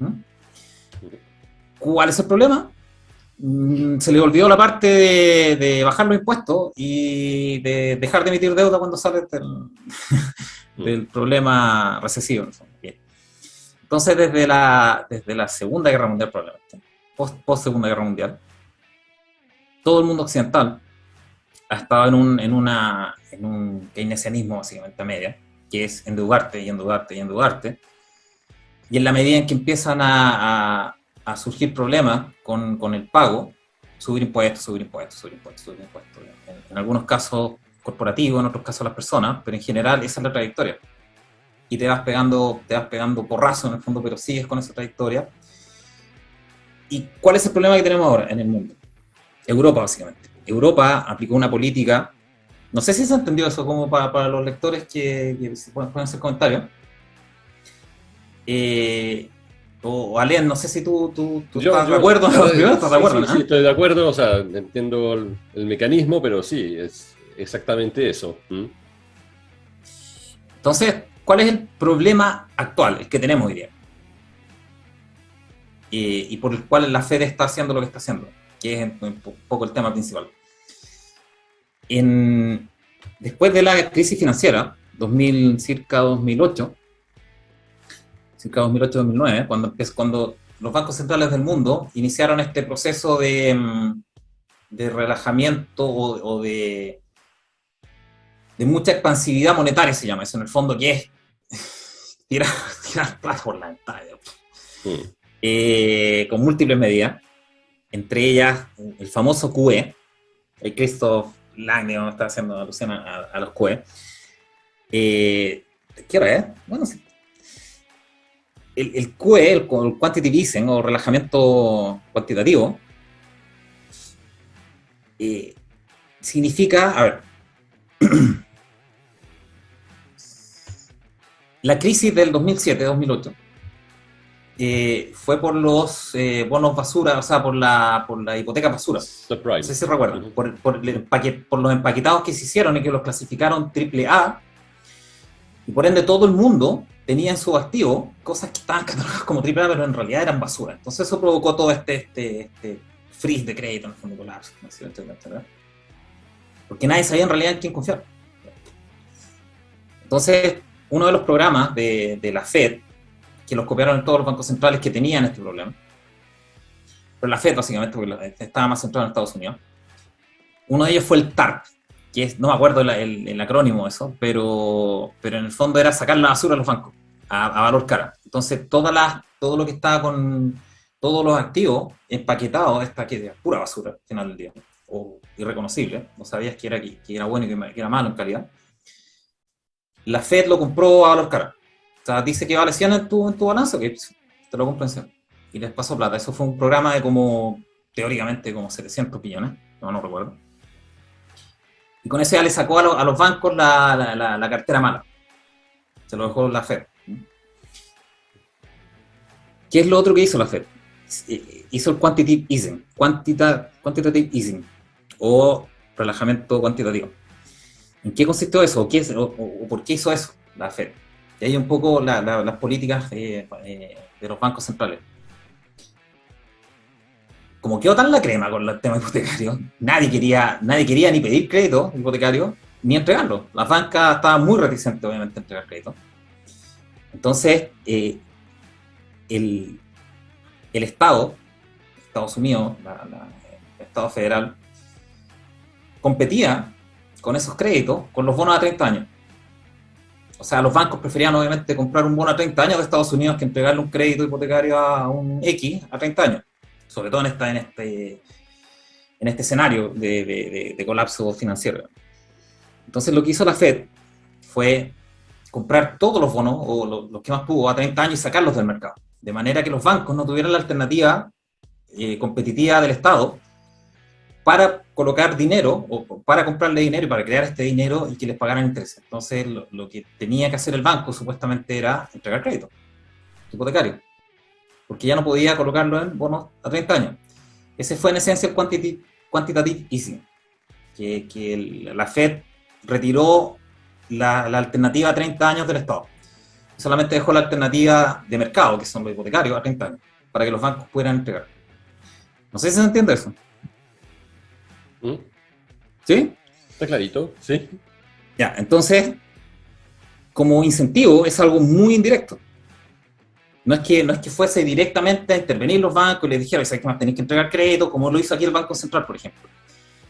¿Cuál es el problema? Se le olvidó la parte de bajar los impuestos y de dejar de emitir deuda cuando sale del problema recesivo. Bien. Entonces, desde la Segunda Guerra Mundial, probablemente, post Segunda Guerra Mundial, todo el mundo occidental ha estado en un keynesianismo básicamente a media, que es endeudarte y endeudarte y endeudarte, y en la medida en que empiezan a surgir problemas con el pago, subir impuestos, subir impuestos, subir impuestos, subir impuestos. En algunos casos corporativos, en otros casos las personas, pero en general esa es la trayectoria. Y te vas pegando porrazo en el fondo, pero sigues con esa trayectoria. ¿Y cuál es el problema que tenemos ahora en el mundo? Europa, básicamente. Europa aplicó una política, no sé si se ha entendido eso como para los lectores que pueden hacer comentarios. O Alén, no sé si tú estás de acuerdo. ¿Estás de acuerdo? Sí, estoy de acuerdo, o sea, entiendo el mecanismo, pero sí, es exactamente eso. Entonces, ¿cuál es el problema actual, el que tenemos hoy día? Y por el cual la Fed está haciendo lo que está haciendo, que es un poco el tema principal. Después de la crisis financiera, circa 2008, circa 2008-2009, cuando los bancos centrales del mundo iniciaron este proceso de relajamiento o de mucha expansividad monetaria, se llama eso en el fondo, que es tirar plata por la ventana, con múltiples medidas, entre ellas el famoso QE, el Christoph Lang, digamos, está haciendo alusión a los QE. ¿Qué hora es? Bueno, sí. El QE, el quantitative easing o relajamiento cuantitativo, significa, a ver, la crisis del 2007-2008 fue por los bonos basura, o sea, por la hipoteca basura. No sé si recuerdan. Por los empaquetados que se hicieron y que los clasificaron AAA, y por ende todo el mundo tenía en su activo cosas que estaban catalogadas como AAA, pero en realidad eran basura. Entonces eso provocó todo este freeze de crédito, en el fondo colapso, etcétera. Porque nadie sabía en realidad en quién confiar. Entonces, uno de los programas de la Fed, que los copiaron en todos los bancos centrales que tenían este problema, pero la Fed básicamente, porque estaba más centrado en Estados Unidos, uno de ellos fue el TARP, que es, no me acuerdo el acrónimo de eso, pero en el fondo era sacar la basura a los bancos, a valor cara. Entonces, todo lo que estaba con todos los activos empaquetados, que era pura basura al final del día, o irreconocible, no sabías que era bueno y que era malo en calidad. La Fed lo compró a valor cara. O sea, dice que vale 100 en tu balance, que te lo compro en 100. Y les pasó plata. Eso fue un programa de teóricamente, como 700 billones, no recuerdo. Y con eso ya le sacó a los bancos la cartera mala. Se lo dejó la Fed. ¿Qué es lo otro que hizo la Fed? Hizo el quantitative easing. Quantitative easing. O relajamiento cuantitativo. ¿En qué consistió eso? ¿O por qué hizo eso la Fed? Y hay un poco las políticas de los bancos centrales. Como quedó tan la crema con el tema hipotecario, nadie quería ni pedir crédito hipotecario, ni entregarlo. Las bancas estaban muy reticentes, obviamente, a entregar crédito. Entonces, el Estado, Estados Unidos, el Estado federal, competía con esos créditos con los bonos a 30 años. O sea, los bancos preferían obviamente comprar un bono a 30 años de Estados Unidos que entregarle un crédito hipotecario a un X a 30 años. Sobre todo en este escenario de colapso financiero. Entonces lo que hizo la Fed fue comprar todos los bonos, o los que más pudo, a 30 años y sacarlos del mercado. De manera que los bancos no tuvieran la alternativa competitiva del Estado para colocar dinero, o para comprarle dinero y para crear este dinero y que les pagaran intereses. Entonces lo que tenía que hacer el banco supuestamente era entregar crédito hipotecario, porque ya no podía colocarlo en bonos a 30 años. Ese fue en esencia el quantitative easing, que la Fed retiró la alternativa a 30 años del Estado. Solamente dejó la alternativa de mercado, que son los hipotecarios, a 30 años, para que los bancos pudieran entregar. No sé si se entiende eso. ¿Sí? Está clarito, sí. Ya, entonces, como incentivo, es algo muy indirecto. No es que fuese directamente a intervenir los bancos y les dijera, ¿sabes qué más? Tenéis que entregar crédito, como lo hizo aquí el Banco Central, por ejemplo.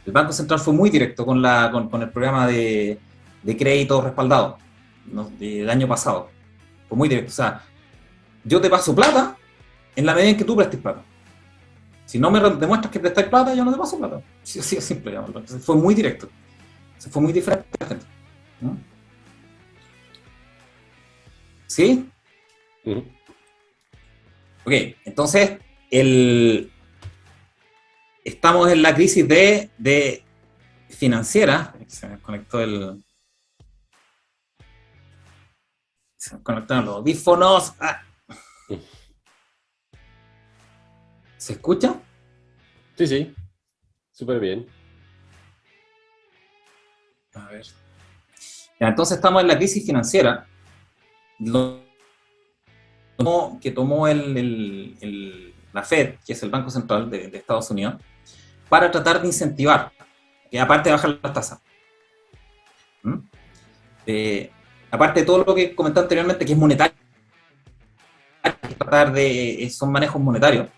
El Banco Central fue muy directo con el programa de crédito respaldado, ¿no? Del año pasado. Fue muy directo. O sea, yo te paso plata en la medida en que tú prestes plata. Si no me demuestras que prestas plata, yo no te paso plata. Sí, es simple. Entonces, fue muy directo. Fue muy diferente a la gente. ¿No? ¿Sí? Ok, entonces, estamos en la crisis de financiera. Se me conectó Se me conectaron los audífonos. ¿Se escucha? Sí, súper bien. A ver. Ya, entonces estamos en la crisis financiera. Que tomó la Fed, que es el Banco Central de Estados Unidos, para tratar de incentivar, que aparte de bajar las tasas. Aparte de todo lo que comenté anteriormente, que es monetario, son manejos monetarios.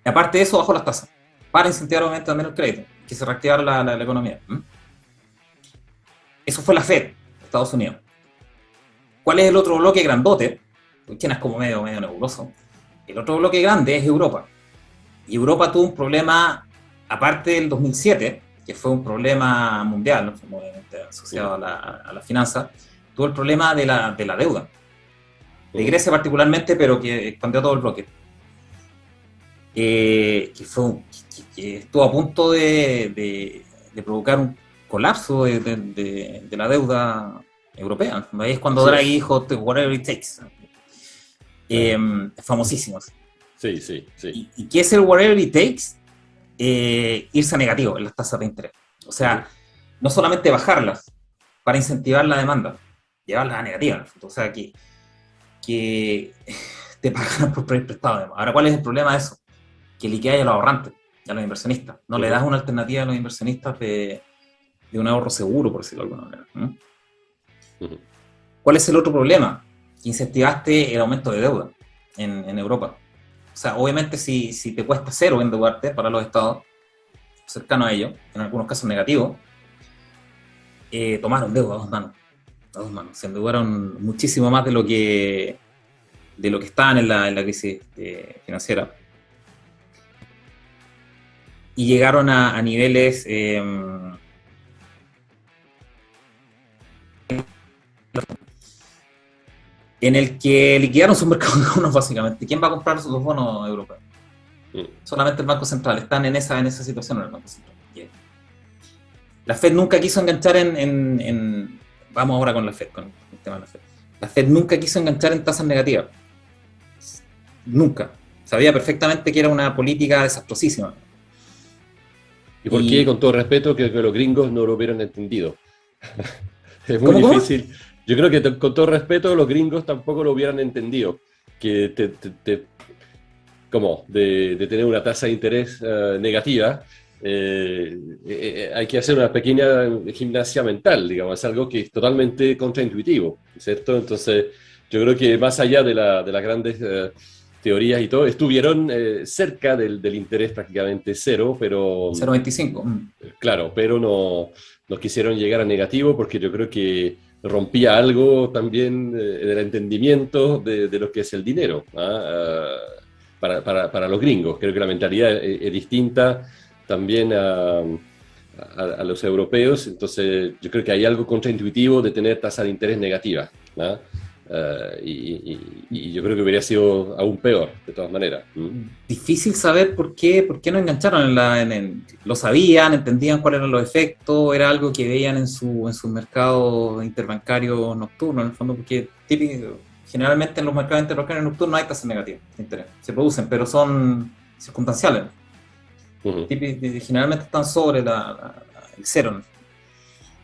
Y aparte de eso, bajó las tasas, para incentivar obviamente también el crédito, que se reactivara la economía. Eso fue la Fed de Estados Unidos. ¿Cuál es el otro bloque grandote? China es como medio nebuloso. El otro bloque grande es Europa. Y Europa tuvo un problema, aparte del 2007, que fue un problema mundial, ¿no? Obviamente asociado a la finanza, tuvo el problema de la deuda. De Grecia particularmente, pero que expandió todo el bloque. Que estuvo a punto de provocar un colapso de la deuda europea. Ahí es cuando Draghi dijo whatever it takes. Famosísimo. Sí. ¿Y qué es el whatever it takes? Irse a negativo en las tasas de interés. O sea, no solamente bajarlas para incentivar la demanda, llevarlas a negativas. O sea, que te pagan por pedir prestado. Ahora, ¿cuál es el problema de eso? Que liquidas a los ahorrantes, a los inversionistas. No le das una alternativa a los inversionistas de un ahorro seguro, por decirlo de alguna manera. ¿Cuál es el otro problema? Que incentivaste el aumento de deuda en Europa. O sea, obviamente si te cuesta cero endeudarte para los estados cercanos a ellos, en algunos casos negativos, tomaron deuda a dos manos. Se endeudaron muchísimo más de lo que estaban en la crisis financiera. Y llegaron a niveles en el que liquidaron sus mercados de bonos, básicamente. ¿Quién va a comprar sus bonos europeos? Solamente el Banco Central. Están en esa situación en el Banco Central. La Fed nunca quiso enganchar vamos ahora con la Fed, con el tema de la Fed. La Fed nunca quiso enganchar en tasas negativas. Nunca. Sabía perfectamente que era una política desastrosísima. ¿Y por qué, con todo respeto, que los gringos no lo hubieran entendido? Es muy difícil. Yo creo que con todo respeto los gringos tampoco lo hubieran entendido. Que como de tener una tasa de interés negativa, hay que hacer una pequeña gimnasia mental, digamos, es algo que es totalmente contraintuitivo, ¿cierto? Entonces, yo creo que más allá de las grandes teorías y todo, estuvieron cerca del interés prácticamente cero, pero 0,25. claro, pero no quisieron llegar a negativo porque yo creo que rompía algo también del entendimiento de lo que es el dinero, ¿ah? Para los gringos. Creo que la mentalidad es distinta también a los europeos, entonces yo creo que hay algo contraintuitivo de tener tasa de interés negativa, ¿no? Y yo creo que hubiera sido aún peor, de todas maneras. Difícil saber por qué no engancharon lo sabían, entendían cuáles eran los efectos, era algo que veían en su mercado interbancario nocturno, en el fondo, porque generalmente en los mercados interbancarios nocturnos no hay tasas negativas de interés, se producen, pero son circunstanciales. Generalmente están sobre el cero.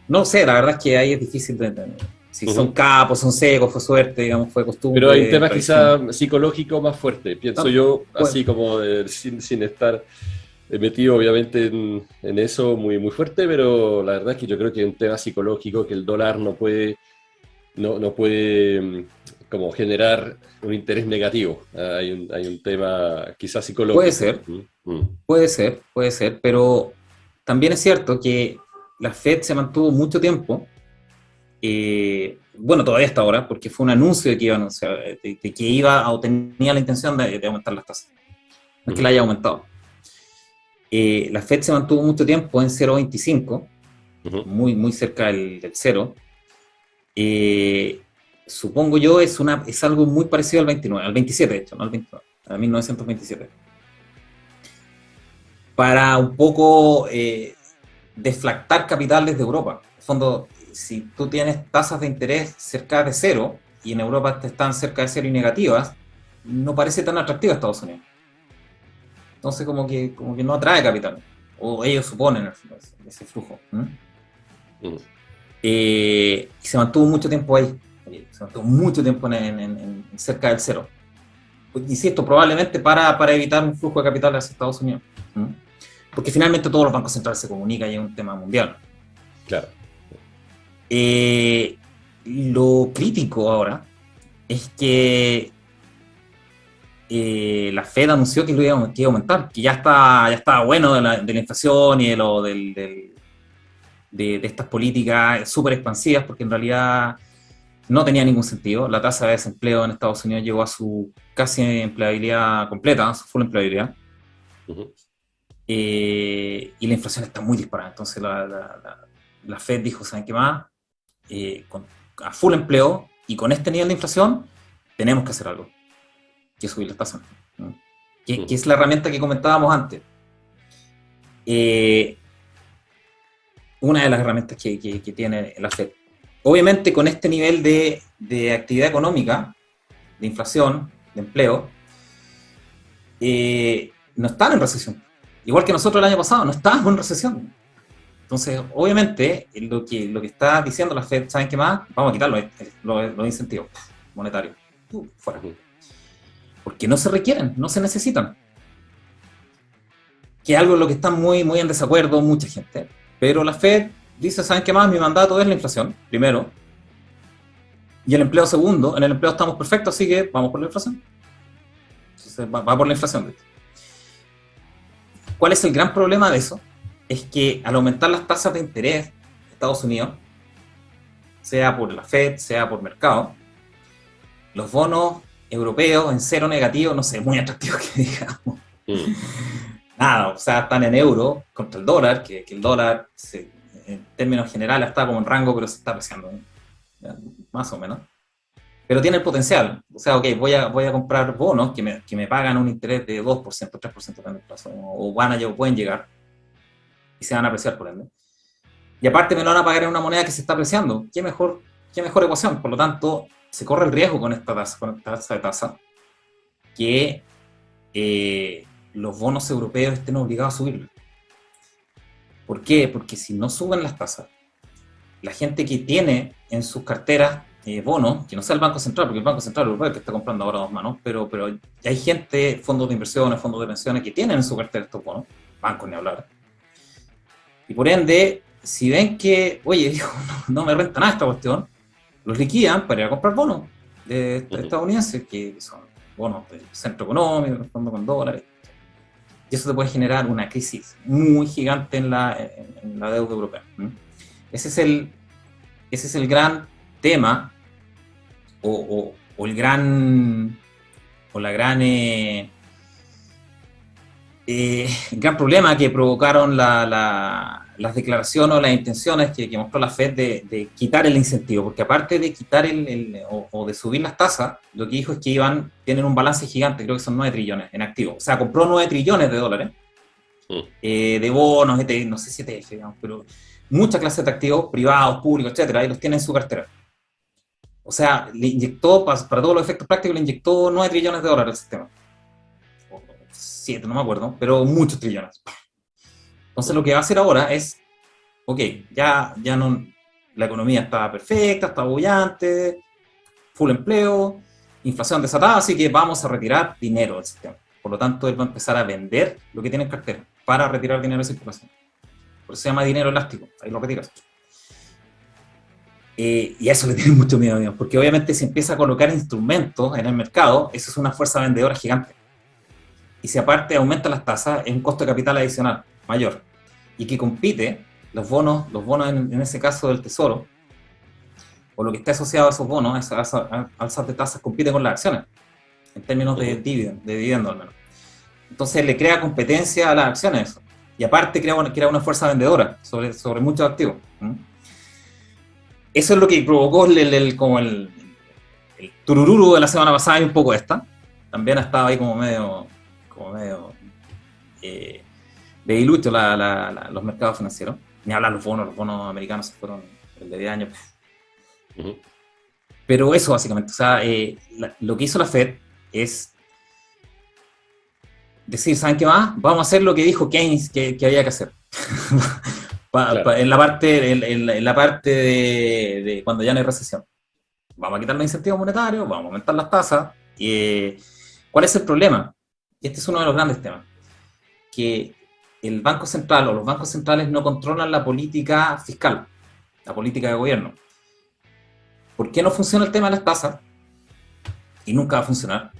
No sé, la verdad es que ahí es difícil de entender. Si son capos, son secos, fue suerte, digamos, fue costumbre. Pero hay temas quizá psicológicos más fuertes, pienso yo, así como sin estar metido obviamente en eso muy, muy fuerte, pero la verdad es que yo creo que es un tema psicológico, que el dólar no puede como generar un interés negativo. Hay un tema quizás psicológico. Puede ser, pero también es cierto que la Fed se mantuvo mucho tiempo, bueno, todavía hasta ahora, porque fue un anuncio de que iba a anunciar, de que iba o tenía la intención de aumentar las tasas. No es que la haya aumentado. La Fed se mantuvo mucho tiempo en 0,25, muy, muy cerca del cero. Supongo yo es algo muy parecido al 29, al 27 de hecho, no al 29, a 1927. Para un poco deflactar capital desde Europa. En el fondo, si tú tienes tasas de interés cerca de cero y en Europa están cerca de cero y negativas, no parece tan atractivo a Estados Unidos. Entonces como que no atrae capital, o ellos suponen ese flujo. Y se mantuvo mucho tiempo ahí, se mantuvo mucho tiempo en cerca del cero. Insisto, probablemente para evitar un flujo de capital hacia Estados Unidos. Porque finalmente todos los bancos centrales se comunican y es un tema mundial. Claro. Lo crítico ahora es que la Fed anunció que lo iba a aumentar, que ya está bueno de la inflación y de estas políticas súper expansivas, porque en realidad no tenía ningún sentido. La tasa de desempleo en Estados Unidos llegó a su casi empleabilidad completa, a su full empleabilidad. Y la inflación está muy disparada. Entonces la Fed dijo, ¿saben qué más? A full empleo y con este nivel de inflación tenemos que hacer algo, que subir las tasas, ¿no? Que es la herramienta que comentábamos antes. Una de las herramientas que tiene la Fed. Obviamente con este nivel de actividad económica, de inflación, de empleo, no están en recesión. Igual que nosotros el año pasado, no estábamos en recesión. Entonces, obviamente, lo que está diciendo la Fed, ¿saben qué más? Vamos a quitar los incentivos monetarios. Fuera. Porque no se requieren, no se necesitan. Que es algo en lo que están muy, muy en desacuerdo mucha gente. Pero la Fed dice, ¿saben qué más? Mi mandato es la inflación, primero. Y el empleo segundo. En el empleo estamos perfectos, así que vamos por la inflación. Entonces, va por la inflación. ¿Cuál es el gran problema de eso? Es que al aumentar las tasas de interés de Estados Unidos, sea por la Fed, sea por mercado, los bonos europeos en cero negativo, no sé, muy atractivos que digamos. Nada, o sea, están en euro contra el dólar, que el dólar en términos generales está como en rango, pero se está apreciando, más o menos. Pero tiene el potencial. O sea, ok, voy a comprar bonos que me pagan un interés de 2%, 3% en el plazo, o pueden llegar y se van a apreciar por ende. Y aparte me lo van a pagar en una moneda que se está apreciando. ¿Qué mejor ecuación? Por lo tanto, se corre el riesgo con esta tasa de tasa que los bonos europeos estén obligados a subirlo. ¿Por qué? Porque si no suben las tasas, la gente que tiene en sus carteras bonos, que no sea el Banco Central, porque el Banco Central Europeo que está comprando ahora a dos manos, pero hay gente, fondos de inversiones, fondos de pensiones que tienen en su cartera estos bonos, bancos ni hablar. Y por ende, si ven que, oye, no me renta nada esta cuestión, los liquidan para ir a comprar bonos estadounidenses, que son bonos del centro económico, en el fondo con dólares. Y eso te puede generar una crisis muy gigante en la deuda europea. Ese es el gran tema o el gran o la gran problema que provocaron las declaraciones o las intenciones que mostró la Fed de quitar el incentivo, porque aparte de quitar o de subir las tasas, lo que dijo es que tienen un balance gigante, creo que son 9 trillones en activo. O sea, compró 9 trillones de dólares de bonos, no sé si ETF, digamos, pero muchas clases de activos privados, públicos, etcétera, y los tiene en su cartera. O sea, le inyectó, para todos los efectos prácticos, le inyectó 9 trillones de dólares al sistema. 7, no me acuerdo, pero muchos trillones. Entonces lo que va a hacer ahora es, ok, ya no, la economía está perfecta, está bollante, full empleo, inflación desatada, así que vamos a retirar dinero del sistema. Por lo tanto, él va a empezar a vender lo que tiene en cartera para retirar dinero de circulación. Por eso se llama dinero elástico, ahí lo retiras. Y a eso le tienen mucho miedo, digamos, porque obviamente si empieza a colocar instrumentos en el mercado, eso es una fuerza vendedora gigante. Y si aparte aumenta las tasas, es un costo de capital adicional mayor. Y que compite, los bonos en ese caso del Tesoro, o lo que está asociado a esos bonos, a alzas de tasas, compite con las acciones, en términos de dividendo al menos. Entonces le crea competencia a las acciones. Y aparte crea una fuerza vendedora sobre muchos activos. Eso es lo que provocó el turururu de la semana pasada y un poco esta. También estaba ahí como medio debilucho los mercados financieros. Ni hablar los bonos americanos se fueron el de 10 años. Pero eso básicamente, o sea, lo que hizo la Fed es decir, ¿saben qué más? Vamos a hacer lo que dijo Keynes que había que hacer. Claro. En la parte de cuando ya no hay recesión. Vamos a quitar los incentivos monetarios, vamos a aumentar las tasas. ¿Cuál es el problema? Este es uno de los grandes temas. Que el Banco Central o los bancos centrales no controlan la política fiscal, la política de gobierno. ¿Por qué no funciona el tema de las tasas? Y nunca va a funcionar.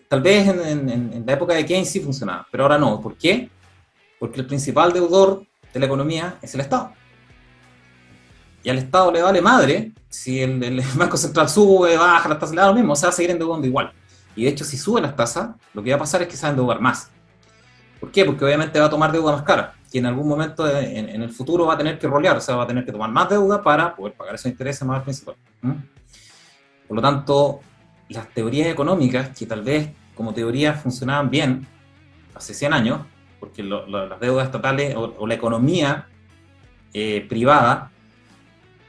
Tal vez en la época de Keynes sí funcionaba, pero ahora no. ¿Por qué? Porque el principal deudor de la economía es el Estado. Y al Estado le vale madre si el Banco Central sube, baja las tasas, le da lo mismo, o sea, va a seguir endeudando igual. Y de hecho, si sube las tasas, lo que va a pasar es que se va a endeudar más. ¿Por qué? Porque obviamente va a tomar deuda más cara, que en algún momento en el futuro va a tener que rolear, o sea, va a tener que tomar más deuda para poder pagar esos intereses más al principal. Por lo tanto, las teorías económicas, que tal vez como teorías funcionaban bien hace 100 años, porque las deudas estatales o la economía privada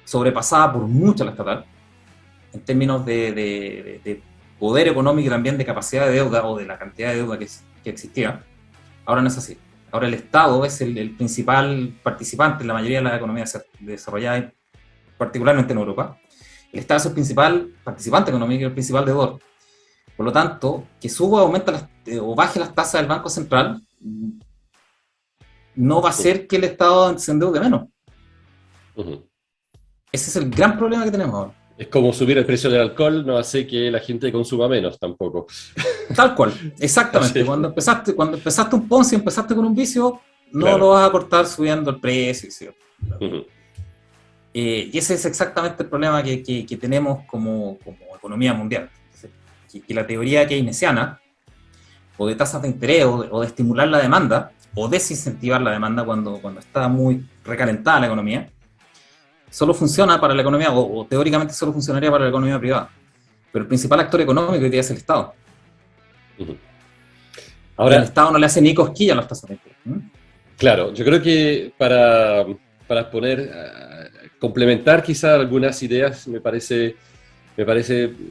sobrepasaba por mucho a la estatal, en términos de poder económico y también de capacidad de deuda o de la cantidad de deuda que existía. Ahora no es así. Ahora el Estado es el principal participante en la mayoría de las economías desarrolladas, particularmente en Europa. El Estado es el principal participante económico y el principal deudor. Por lo tanto, que suba o baje las tasas del Banco Central no va a hacer que el Estado se endeude menos. Ese es el gran problema que tenemos ahora. Es como subir el precio del alcohol, no hace que la gente consuma menos tampoco. Tal cual, exactamente. Sí. Cuando empezaste un Ponzi, empezaste con un vicio, no claro. Lo vas a cortar subiendo el precio. ¿Sí? Y ese es exactamente el problema que tenemos como economía mundial. Que la teoría keynesiana, o de tasas de interés, o de estimular la demanda, o desincentivar la demanda cuando está muy recalentada la economía, solo funciona para la economía, o teóricamente solo funcionaría para la economía privada. Pero el principal actor económico hoy día es el Estado. Ahora, el Estado no le hace ni cosquilla a las tasas de interés. Claro, yo creo que para complementar quizá algunas ideas, me parece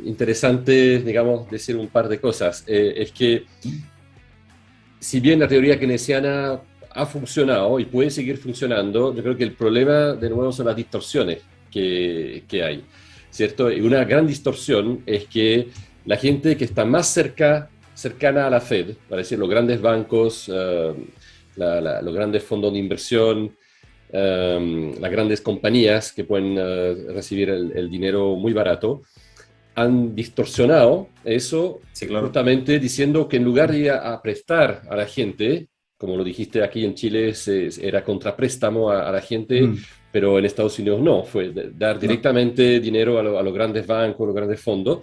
interesante, digamos, decir un par de cosas. Es que, si bien la teoría keynesiana ha funcionado y puede seguir funcionando, yo creo que el problema, de nuevo, son las distorsiones que hay, ¿cierto? Y una gran distorsión es que la gente que está más cercana a la Fed, para decir, los grandes bancos, los grandes fondos de inversión, las grandes compañías que pueden recibir el dinero muy barato, han distorsionado eso, Sí, claro. justamente diciendo que en lugar de ir a prestar a la gente, como lo dijiste aquí en Chile, era contrapréstamo a la gente, Mm, pero en Estados Unidos no, fue dar no, directamente dinero a los grandes bancos, a los grandes fondos.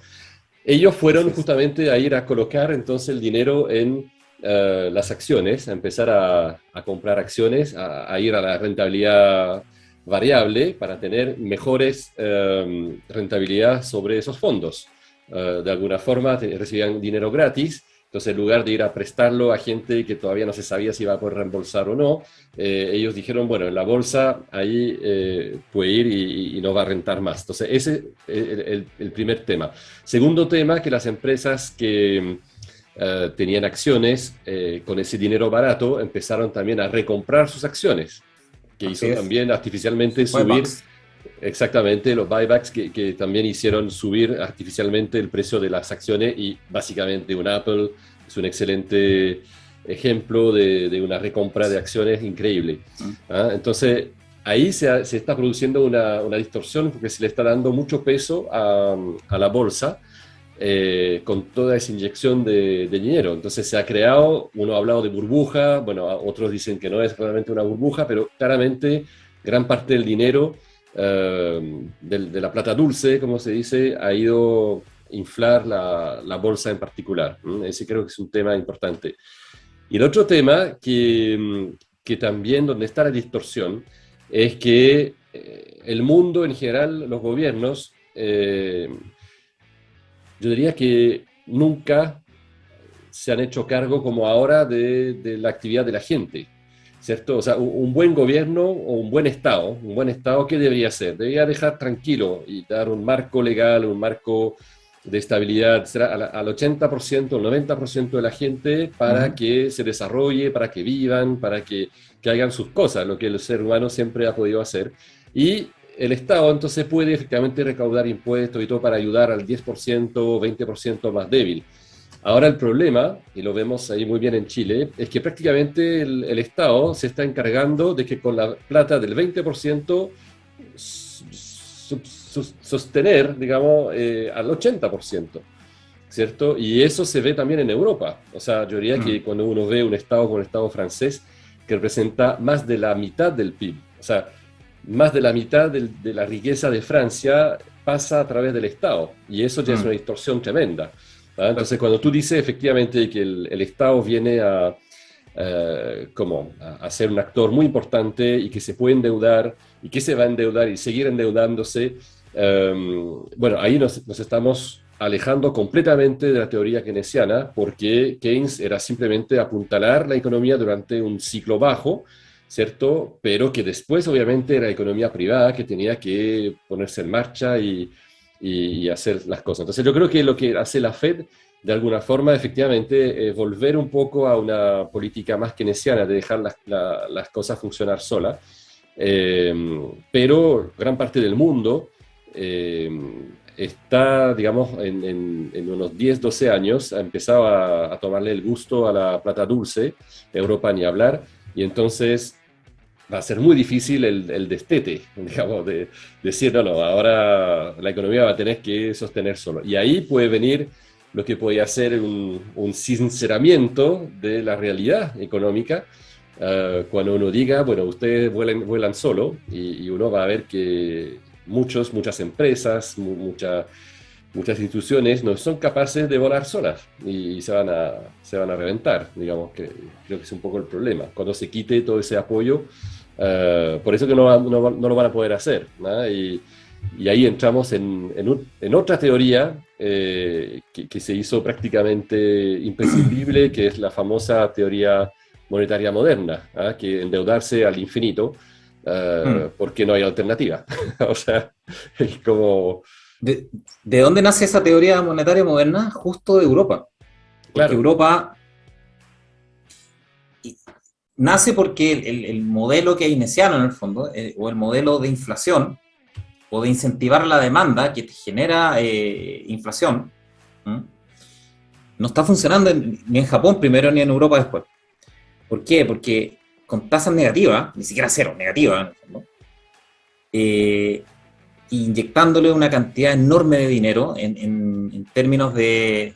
Ellos así fueron es. justamente a ir a colocar entonces el dinero en las acciones, a empezar a comprar acciones, a ir a la rentabilidad variable para tener mejores rentabilidad sobre esos fondos. De alguna forma recibían dinero gratis, entonces en lugar de ir a prestarlo a gente que todavía no se sabía si iba a poder reembolsar o no, ellos dijeron, bueno, en la bolsa ahí puede ir y no va a rentar más. Entonces ese es el primer tema. Segundo tema, que las empresas que tenían acciones con ese dinero barato empezaron también a recomprar sus acciones, que Así hizo es. también artificialmente subir Buybacks. exactamente los buybacks que también hicieron subir artificialmente el precio de las acciones y básicamente un Apple es un excelente ejemplo de una recompra de acciones increíble. Mm, ¿Ah? Entonces, ahí se está produciendo una distorsión porque se le está dando mucho peso a la bolsa con toda esa inyección de dinero. Entonces se ha creado, uno ha hablado de burbuja, bueno, otros dicen que no es realmente una burbuja, pero claramente gran parte del dinero de la plata dulce, como se dice, ha ido a inflar la bolsa en particular. Ese creo que es un tema importante. Y el otro tema que también donde está la distorsión es que el mundo en general, los gobiernos, yo diría que nunca se han hecho cargo como ahora de la actividad de la gente, ¿cierto? O sea, un buen gobierno o un buen Estado, ¿qué debería hacer? Debería dejar tranquilo y dar un marco legal, un marco de estabilidad será al 80%, al 90% de la gente para ujú. que se desarrolle, para que vivan, para que hagan sus cosas, lo que el ser humano siempre ha podido hacer. Y el Estado entonces puede efectivamente recaudar impuestos y todo para ayudar al 10%, 20% más débil. Ahora el problema, y lo vemos ahí muy bien en Chile, es que prácticamente el Estado se está encargando de que con la plata del 20% sostener, digamos, al 80%, ¿cierto? Y eso se ve también en Europa. O sea, yo diría que Mm, cuando uno ve un Estado como el Estado francés, que representa más de la mitad del PIB, o sea, más de la mitad de la riqueza de Francia pasa a través del Estado, y eso ya es una mm, distorsión tremenda. ¿Ah? claro. Entonces, cuando tú dices efectivamente que el Estado viene como a ser un actor muy importante y que se puede endeudar y que se va a endeudar y seguir endeudándose, bueno, ahí nos estamos alejando completamente de la teoría keynesiana porque Keynes era simplemente apuntalar la economía durante un ciclo bajo, ¿cierto? Pero que después obviamente era economía privada que tenía que ponerse en marcha y hacer las cosas. Entonces yo creo que lo que hace la Fed de alguna forma, efectivamente, volver un poco a una política más keynesiana, de dejar las cosas funcionar solas. Eh, pero gran parte del mundo eh, está, digamos, en unos 10, 12 años, ha empezado a tomarle el gusto a la plata dulce, Europa ni hablar, y entonces va a ser muy difícil el destete, digamos, de decir, no, no, ahora la economía va a tener que sostener solo. Y ahí puede venir lo que puede ser un sinceramiento de la realidad económica, cuando uno diga, bueno, ustedes vuelan solo, y uno va a ver que muchas empresas, muchas instituciones no son capaces de volar solas y se van a reventar, digamos, que creo que es un poco el problema. Cuando se quite todo ese apoyo, por eso que no lo van a poder hacer, ¿no? Y ahí entramos en otra teoría que se hizo prácticamente imprescindible, que es la famosa teoría monetaria moderna, ¿ah? Que endeudarse al infinito, Mm. porque no hay alternativa. O sea, es como, ¿De, de dónde nace esa teoría monetaria moderna? Justo de Europa. Porque claro, Europa y- nace porque el modelo keynesiano, en el fondo, o el modelo de inflación, o de incentivar la demanda que te genera inflación, ¿m? No está funcionando ni en Japón primero ni en Europa después. ¿Por qué? Porque con tasas negativas, ni siquiera cero, negativas, en el fondo, eh, inyectándole una cantidad enorme de dinero en términos de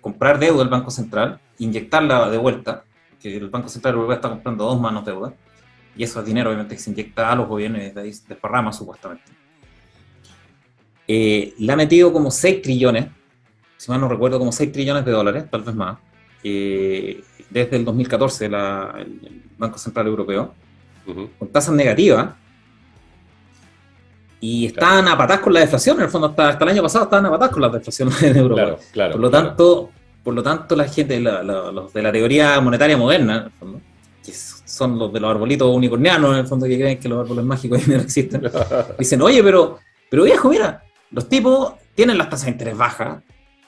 comprar deuda del Banco Central, inyectarla de vuelta, que el Banco Central Europeo está comprando dos manos de deuda, y eso es dinero obviamente que se inyecta a los gobiernos y de ahí se desparrama supuestamente. Le ha metido como 6 trillones, si mal no recuerdo, como 6 trillones de dólares, tal vez más, desde el 2014 el Banco Central Europeo, con tasas negativas, y estaban a patas con la deflación, en el fondo hasta el año pasado estaban a patas con la deflación en Europa. Claro, por lo tanto, la gente, los de la teoría monetaria moderna, en el fondo, que son los de los arbolitos unicornianos, en el fondo, que creen que los árboles mágicos no existen, dicen, oye, pero viejo, mira, los tipos tienen las tasas de interés bajas,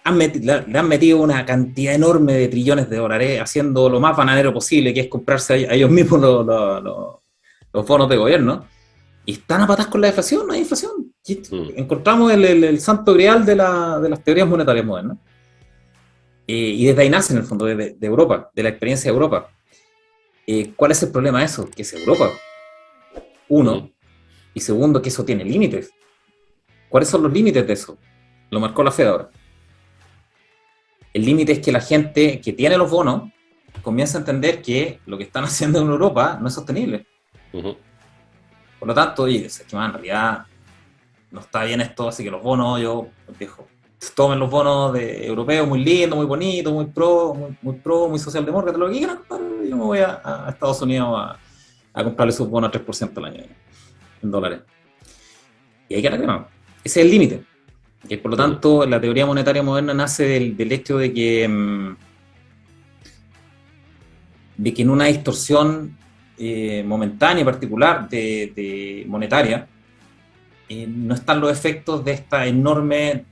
le han metido una cantidad enorme de trillones de dólares, haciendo lo más bananero posible, que es comprarse a ellos mismos los bonos de gobierno, y están a patas con la deflación, no hay inflación. Encontramos el santo grial de las teorías monetarias modernas. Y desde ahí nace, en el fondo, de Europa, de la experiencia de Europa. ¿Cuál es el problema de eso? Que es Europa. Uno. Y segundo, que eso tiene límites. ¿Cuáles son los límites de eso? Lo marcó la Fed ahora. El límite es que la gente que tiene los bonos comienza a entender que lo que están haciendo en Europa no es sostenible. Por lo tanto, oye, es que en realidad no está bien esto, así que los bonos, yo dejo, tomen los bonos de europeos, muy lindos, muy bonitos, muy pro, muy socialdemócrata, lo que quieran, yo me voy a Estados Unidos a comprarle sus bonos a 3% al año, en dólares. Y hay que reclamar. Ese es el límite. Y por lo tanto, la teoría monetaria moderna nace del hecho de que en una distorsión momentánea particular de monetaria, no están los efectos de estas enormes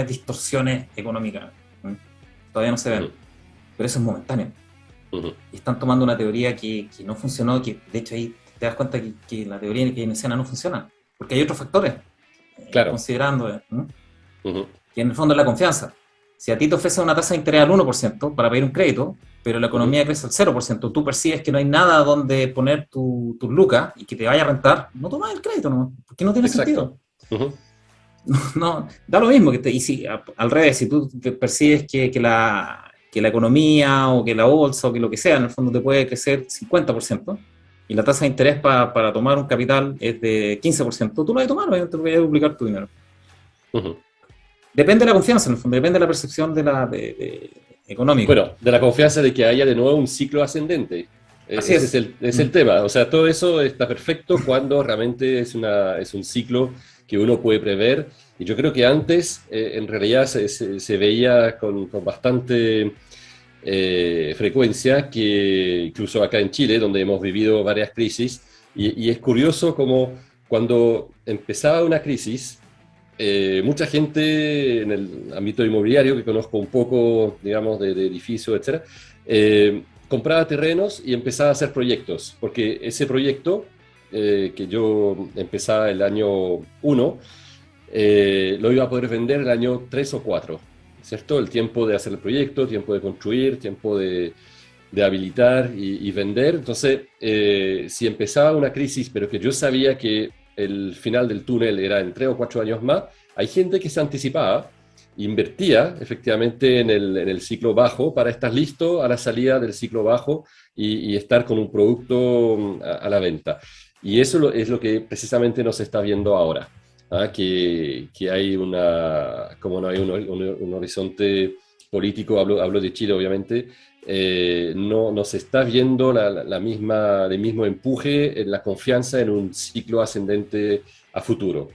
distorsiones económicas. Todavía no se ven, pero eso es momentáneo. Y están tomando una teoría que no funcionó, que de hecho ahí te das cuenta que la teoría keynesiana no funciona, porque hay otros factores, considerando que en el fondo es la confianza. Si a ti te ofrecen una tasa de interés al 1% para pedir un crédito, pero la economía crece al 0%, tú percibes que no hay nada donde poner tus lucas y que te vaya a rentar, no tomas el crédito, ¿no? Porque no tiene sentido. No, da lo mismo. Y si, al revés, si tú percibes que la economía o que la bolsa o que lo que sea, en el fondo te puede crecer 50%, y la tasa de interés para tomar un capital es de 15%, tú lo vas a tomar, obviamente, porque vas a duplicar tu dinero. Depende de la confianza, en el fondo, depende de la percepción de económica. Bueno, de la confianza de que haya de nuevo un ciclo ascendente. Ese es el tema. O sea, todo eso está perfecto cuando realmente es un ciclo que uno puede prever. Y yo creo que antes, en realidad, se veía con bastante frecuencia, que incluso acá en Chile, donde hemos vivido varias crisis, y es curioso como cuando empezaba una crisis, mucha gente en el ámbito inmobiliario, que conozco un poco, digamos, de edificios, etc., compraba terrenos y empezaba a hacer proyectos, porque ese proyecto, que yo empezaba el año 1, lo iba a poder vender el año 3 o 4, ¿cierto? El tiempo de hacer el proyecto, tiempo de construir, tiempo de habilitar y vender. Entonces, si empezaba una crisis, pero que yo sabía que el final del túnel era en 3 o 4 años más, hay gente que se anticipaba, invertía efectivamente en el ciclo bajo para estar listo a la salida del ciclo bajo y estar con un producto a la venta. Y eso es lo que precisamente nos está viendo ahora, que hay como no hay un horizonte político, hablo de Chile obviamente, no se está viendo el mismo empuje en la confianza en un ciclo ascendente a futuro.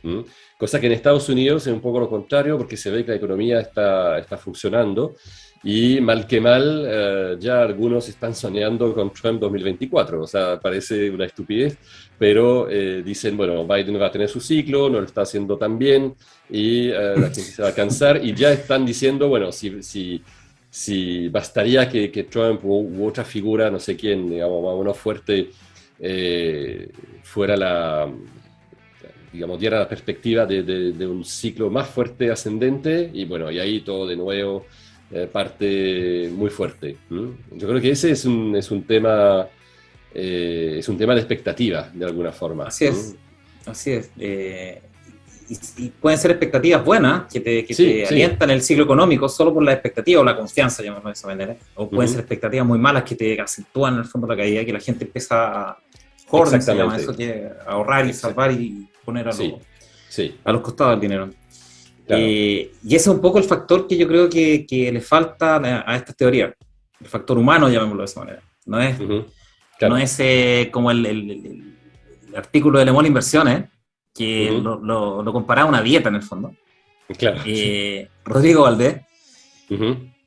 Cosa que en Estados Unidos es un poco lo contrario, porque se ve que la economía está funcionando y mal que mal ya algunos están soñando con Trump 2024. O sea, parece una estupidez, pero dicen, bueno, Biden va a tener su ciclo, no lo está haciendo tan bien y la gente se va a cansar, y ya están diciendo, bueno, si bastaría que Trump u otra figura, no sé quién, digamos, más o menos fuerte, fuera digamos, diera la perspectiva de un ciclo más fuerte ascendente, y bueno, y ahí todo de nuevo parte muy fuerte. Yo creo que ese es un tema de expectativa, de alguna forma. Así es, así es. y pueden ser expectativas buenas que te alientan el ciclo económico solo por la expectativa o la confianza, llamémoslo de esa manera, o pueden ser expectativas muy malas que te acentúan en el fondo la caída, que la gente empieza a hoarding, se llama eso, que ahorrar y salvar y poner a los costados del dinero. Claro. Y ese es un poco el factor que yo creo que le falta a estas teorías, el factor humano, llamémoslo de esa manera. No es, claro. No es como el artículo de Le Monde Inversiones, que lo comparaba a una dieta en el fondo. Claro. Rodrigo Valdés,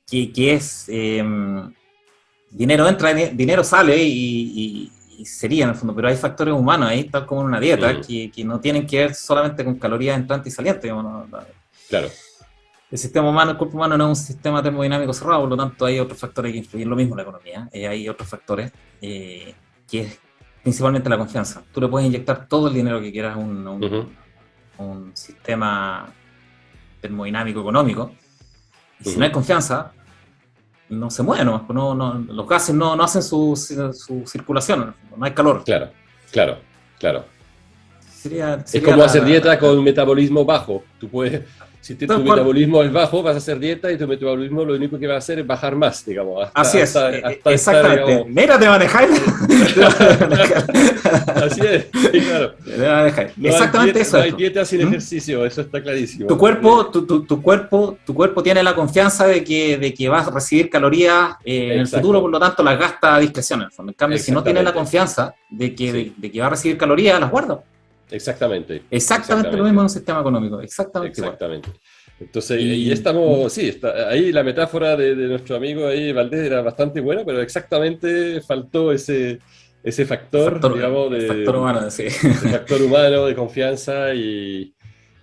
que es dinero entra, dinero sale y sería en el fondo, pero hay factores humanos ahí, tal como en una dieta, que no tienen que ver solamente con calorías entrantes y salientes. Digamos, ¿no? Claro. El sistema humano, el cuerpo humano no es un sistema termodinámico cerrado, por lo tanto hay otros factores que influyen, lo mismo en la economía, hay otros factores que es principalmente la confianza. Tú le puedes inyectar todo el dinero que quieras a un sistema termodinámico económico, y si no hay confianza, no se mueve nomás, los gases no hacen su circulación, no hay calor. Claro. Sería es como hacer dieta con metabolismo bajo. Tú puedes, si tu metabolismo es bajo, vas a hacer dieta y tu metabolismo lo único que va a hacer es bajar más, digamos. Así es, exactamente. Digamos, mira, te manejáis. Así es, sí, claro. Exactamente eso. No hay dieta sin ejercicio, eso está clarísimo. Tu cuerpo tiene la confianza de que vas a recibir calorías en el futuro, por lo tanto las gasta a discreción. En cambio, si no tiene la confianza de que va a recibir calorías, las guarda. Exactamente lo mismo en un sistema económico. Exactamente. Entonces, y estamos, ahí la metáfora de nuestro amigo ahí, Valdés, era bastante buena, pero exactamente faltó ese factor, digamos, factor humano, sí. Factor humano de confianza y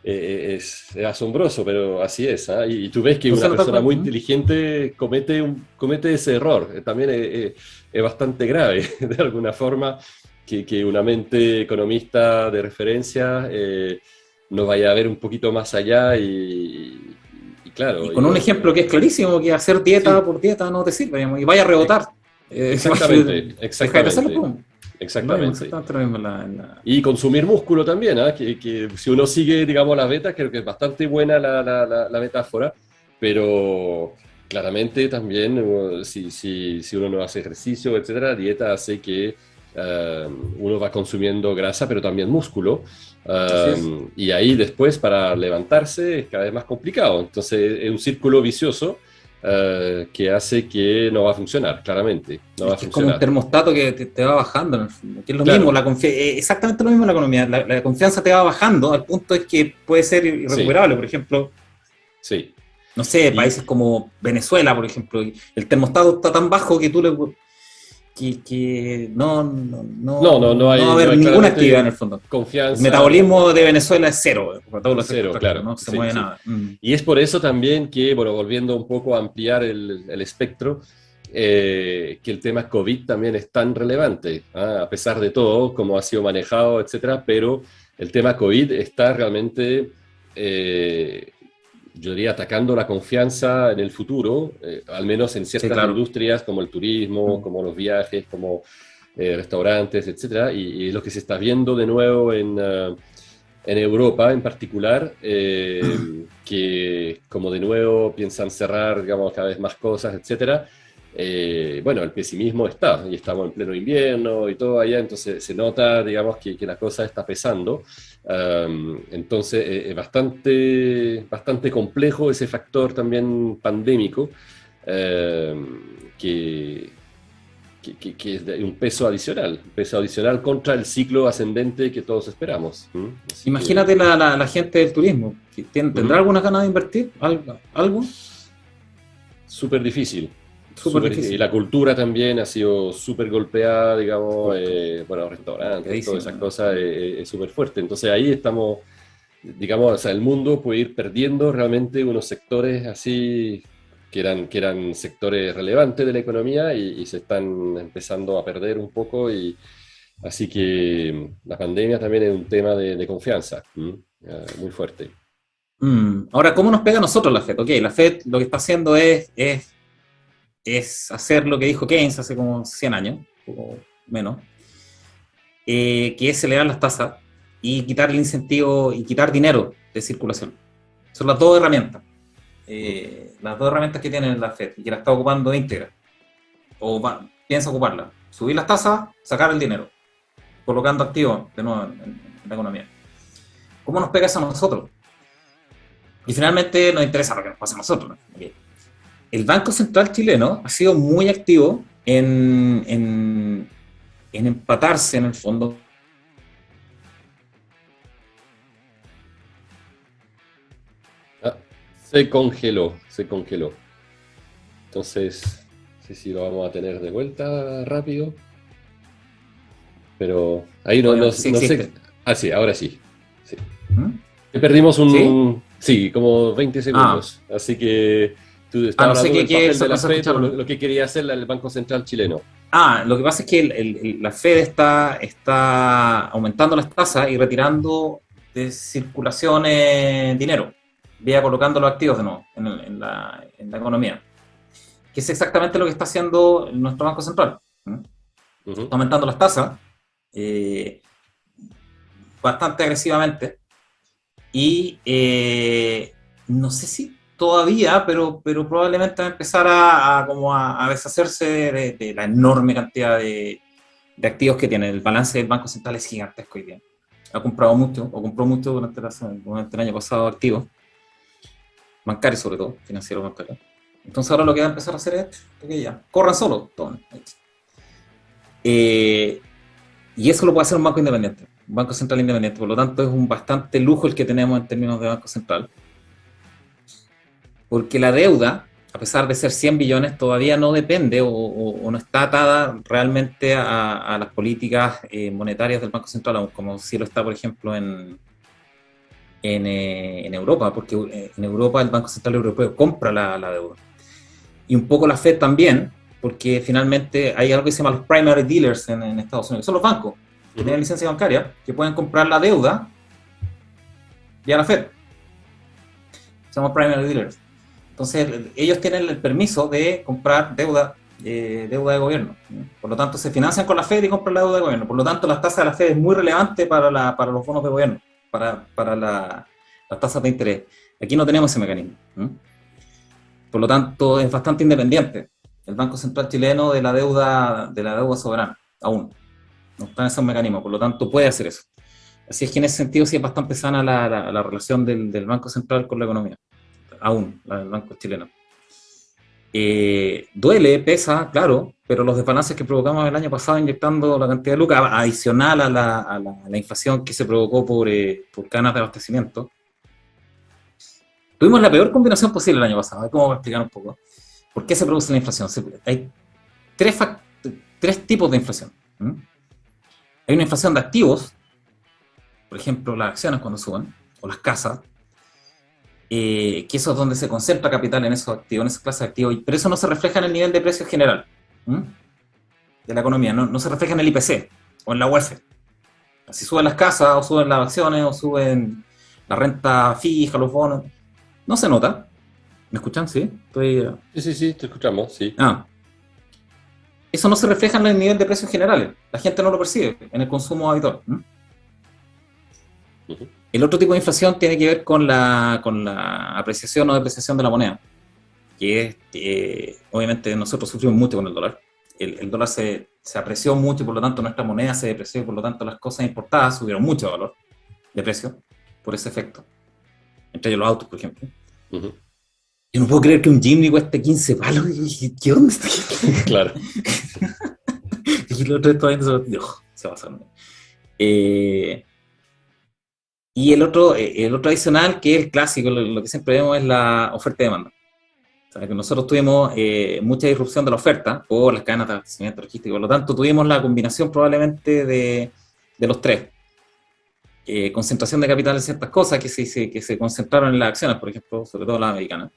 es asombroso, pero así es. Y tú ves que una persona muy inteligente comete ese error. También es bastante grave, de alguna forma, que una mente economista de referencia no vaya a ver un poquito más allá y claro. Y con un ejemplo que es clarísimo, que hacer dieta por dieta no te sirve, digamos, y vaya a rebotar. Exactamente. Y consumir músculo también, que si uno sigue, digamos, las betas, creo que es bastante buena la metáfora, pero claramente también si uno no hace ejercicio, etcétera, dieta hace que uno va consumiendo grasa, pero también músculo, y ahí después para levantarse es cada vez más complicado. Entonces es un círculo vicioso que hace que no va a funcionar, claramente. Es como un termostato que te va bajando, que es lo mismo, exactamente lo mismo en la economía. La confianza te va bajando al punto es que puede ser irrecuperable, por ejemplo. Sí. No sé, países como Venezuela, por ejemplo, el termostato está tan bajo que tú no va a haber ninguna actividad en el fondo. Confianza. El metabolismo de Venezuela es cero, por todos los cero, claro. No se mueve nada. Y es por eso también que, volviendo un poco a ampliar el espectro, que el tema COVID también es tan relevante, a pesar de todo, cómo ha sido manejado, etcétera, pero el tema COVID está realmente, yo diría, atacando la confianza en el futuro, al menos en ciertas industrias como el turismo, como los viajes, como restaurantes, etcétera, y lo que se está viendo de nuevo en Europa en particular, que como de nuevo piensan cerrar, digamos, cada vez más cosas, etcétera. Bueno, el pesimismo está, y estamos en pleno invierno y todo allá, entonces se nota, digamos, que la cosa está pesando. Entonces es bastante complejo ese factor también pandémico, que es de un peso adicional contra el ciclo ascendente que todos esperamos. Imagínate la gente del turismo, ¿tendrá alguna ganas de invertir? ¿Algo? Súper difícil. Y la cultura también ha sido súper golpeada, digamos, restaurantes, todas esas cosas, es súper fuerte. Entonces ahí estamos, digamos, o sea, el mundo puede ir perdiendo realmente unos sectores así que eran sectores relevantes de la economía y se están empezando a perder un poco. Y así que la pandemia también es un tema de confianza, muy fuerte. Ahora, ¿cómo nos pega a nosotros la FED? Ok, la FED lo que está haciendo es hacer lo que dijo Keynes hace como 100 años, o menos, que es acelerar las tasas y quitar el incentivo y quitar dinero de circulación. Son las dos herramientas. Las dos herramientas que tiene la Fed y que la está ocupando íntegra. Piensa ocuparla. Subir las tasas, sacar el dinero. Colocando activos de nuevo en la economía. ¿Cómo nos pega eso a nosotros? Y finalmente nos interesa lo que nos pasa a nosotros, ¿no? El Banco Central chileno ha sido muy activo en empatarse en el fondo. Se congeló. Entonces, no sé si lo vamos a tener de vuelta rápido. Pero ahí no sé. Ah, sí, ahora sí. Sí. Perdimos ¿Sí? Como 20 segundos. Así que tú estabas hablando del papel de la Fed, lo que quería hacer el Banco Central chileno. Lo que pasa es que la Fed está aumentando las tasas y retirando de circulación dinero, vía colocando los activos de nuevo en la economía. Que es exactamente lo que está haciendo nuestro Banco Central. Está aumentando las tasas bastante agresivamente y no sé si todavía, pero probablemente va a empezar a deshacerse de la enorme cantidad de activos que tiene. El balance del Banco Central es gigantesco hoy día. Ha comprado mucho, o compró mucho durante el año pasado activos, bancarios sobre todo, financieros bancarios. Entonces ahora lo que va a empezar a hacer es que ya, corran solo, tomen. Y eso lo puede hacer un banco independiente, un banco central independiente. Por lo tanto, es un bastante lujo el que tenemos en términos de banco central. Porque la deuda, a pesar de ser 100 billones, todavía no depende o no está atada realmente a las políticas monetarias del Banco Central, aún como si lo está, por ejemplo, en Europa, porque en Europa el Banco Central Europeo compra la deuda. Y un poco la Fed también, porque finalmente hay algo que se llama los primary dealers en Estados Unidos, son los bancos que tienen licencia bancaria, que pueden comprar la deuda vía la Fed. Se llaman primary dealers. Entonces, ellos tienen el permiso de comprar deuda de gobierno. Por lo tanto, se financian con la Fed y compran la deuda de gobierno. Por lo tanto, las tasas de la Fed es muy relevante para los bonos de gobierno, para las tasas de interés. Aquí no tenemos ese mecanismo. Por lo tanto, es bastante independiente el Banco Central chileno de la deuda soberana, aún. No está en ese mecanismo, por lo tanto, puede hacer eso. Así es que en ese sentido sí es bastante sana la relación del Banco Central con la economía. Aún, la del banco chileno. Duele, pesa, claro, pero los desbalances que provocamos el año pasado inyectando la cantidad de lucas, adicional a la inflación que se provocó por cadenas de abastecimiento, tuvimos la peor combinación posible el año pasado. ¿Cómo voy a explicar un poco? ¿Por qué se produce la inflación? Hay tres tipos de inflación. Hay una inflación de activos, por ejemplo, las acciones cuando suben, o las casas, que eso es donde se concentra capital en esos activos, en esa clase de activos, pero eso no se refleja en el nivel de precios general de la economía, no se refleja en el IPC o en la UEF. Si suben las casas, o suben las acciones, o suben la renta fija, los bonos, no se nota. ¿Me escuchan? ¿Sí? Sí, te escuchamos, sí. Eso no se refleja en el nivel de precios generales, la gente no lo percibe en el consumo habitual. El otro tipo de inflación tiene que ver con la apreciación o depreciación de la moneda, que es, obviamente nosotros sufrimos mucho con el dólar. El dólar se apreció mucho y por lo tanto nuestra moneda se depreció y por lo tanto las cosas importadas subieron mucho de valor, de precio, por ese efecto. Entre ellos los autos, por ejemplo. Yo no puedo creer que un Jimny cueste 15 palos. ¿Qué onda? Claro. Y el otro se va a hacer. Y el otro adicional, que es el clásico, lo que siempre vemos es la oferta y demanda. O sea, que nosotros tuvimos mucha disrupción de la oferta por las cadenas de abastecimiento logístico, por lo tanto tuvimos la combinación probablemente de los tres. Concentración de capital en ciertas cosas que se concentraron en las acciones, por ejemplo, sobre todo las americanas.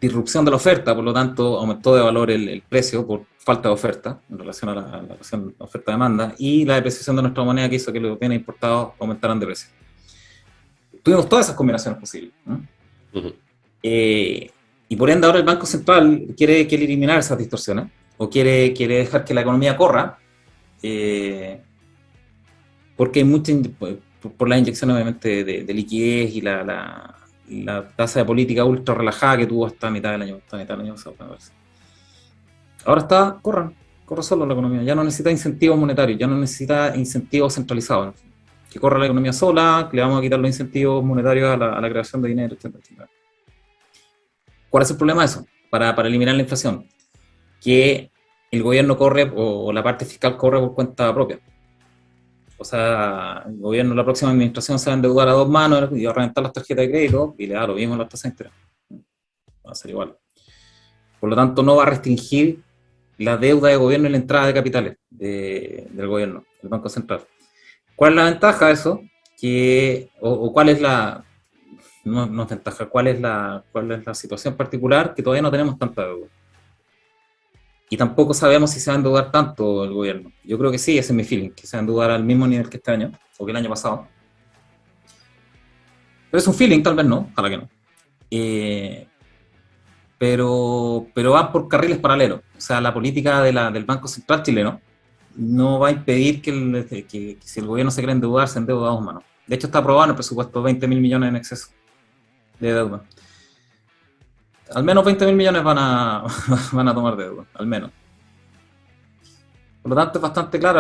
Disrupción de la oferta, por lo tanto aumentó de valor el precio por falta de oferta en relación a la relación oferta-demanda, y la depreciación de nuestra moneda que hizo que los bienes importados aumentaran de precio. Tuvimos todas esas combinaciones posibles. Y por ende ahora el Banco Central quiere eliminar esas distorsiones, o quiere dejar que la economía corra, porque hay mucha, por las inyecciones obviamente de liquidez y la tasa de política ultra relajada que tuvo hasta mitad del año, pasado, me parece. Ahora corre solo la economía, ya no necesita incentivos monetarios, ya no necesita incentivos centralizados. Que corra la economía sola, que le vamos a quitar los incentivos monetarios a la creación de dinero, etcétera, etcétera. ¿Cuál es el problema de eso? Para eliminar la inflación, que el gobierno corre o la parte fiscal corre por cuenta propia. O sea, el gobierno, la próxima administración se va a endeudar a dos manos y va a reventar las tarjetas de crédito y le da lo mismo a las tasas de interés. Va a ser igual. Por lo tanto, no va a restringir la deuda de gobierno y la entrada de capitales del gobierno, del Banco Central. ¿Cuál es la ventaja de eso? O cuál es la... No es ventaja, cuál es la situación particular? Que todavía no tenemos tanta deuda. Y tampoco sabemos si se va a endeudar tanto el gobierno. Yo creo que sí, ese es mi feeling, que se va a endeudar al mismo nivel que este año, o que el año pasado. Pero es un feeling, tal vez no, ojalá que no. Pero van por carriles paralelos. O sea, la política del Banco Central chileno no va a impedir que si el gobierno se quiere endeudar, se endeuda a dos manos. De hecho, está aprobado en el presupuesto 20.000 millones en exceso de deuda. Al menos 20.000 millones van a tomar deuda, al menos. Por lo tanto, es bastante clara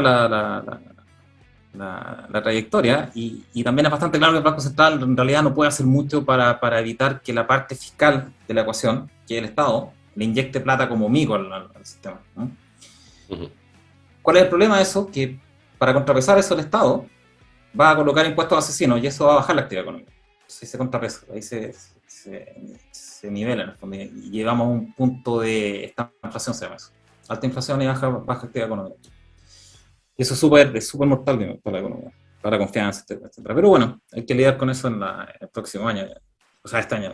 la trayectoria y también es bastante claro que el Banco Central en realidad no puede hacer mucho para evitar que la parte fiscal de la ecuación, que es el Estado, le inyecte plata como mico al sistema, ¿no? Uh-huh. ¿Cuál es el problema de eso? Que para contrapesar eso el Estado va a colocar impuestos asesinos y eso va a bajar la actividad económica. Entonces se contrapesa, ahí se nivela en el fondo y llegamos a un punto de esta inflación, se llama eso. Alta inflación y baja actividad económica. Y eso es súper mortal para la economía, para la confianza, etcétera. Pero bueno, hay que lidiar con eso en el próximo año, o sea, este año.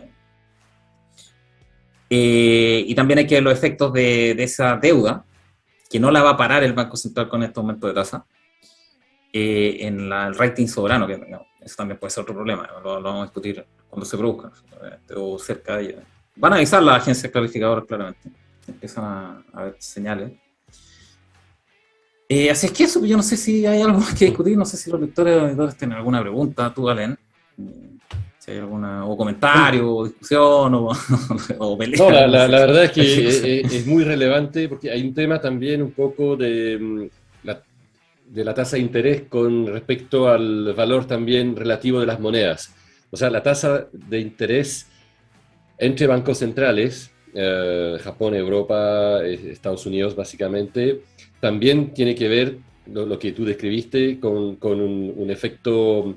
Y también hay que ver los efectos de esa deuda, que no la va a parar el Banco Central con este aumento de tasa, en el rating soberano, que no, eso también puede ser otro problema, lo vamos a discutir cuando se produzca, o cerca de ella. Van a avisar las agencias clarificadoras claramente, empiezan a ver señales. Así es que eso, yo no sé si hay algo más que discutir, no sé si los lectores tienen alguna pregunta, tú, Alen, si hay alguna, o comentario, o discusión, o pelea. No, la verdad es que es muy relevante porque hay un tema también un poco de la tasa de interés con respecto al valor también relativo de las monedas. O sea, la tasa de interés entre bancos centrales, Japón, Europa, Estados Unidos básicamente, también tiene que ver lo que tú describiste con un efecto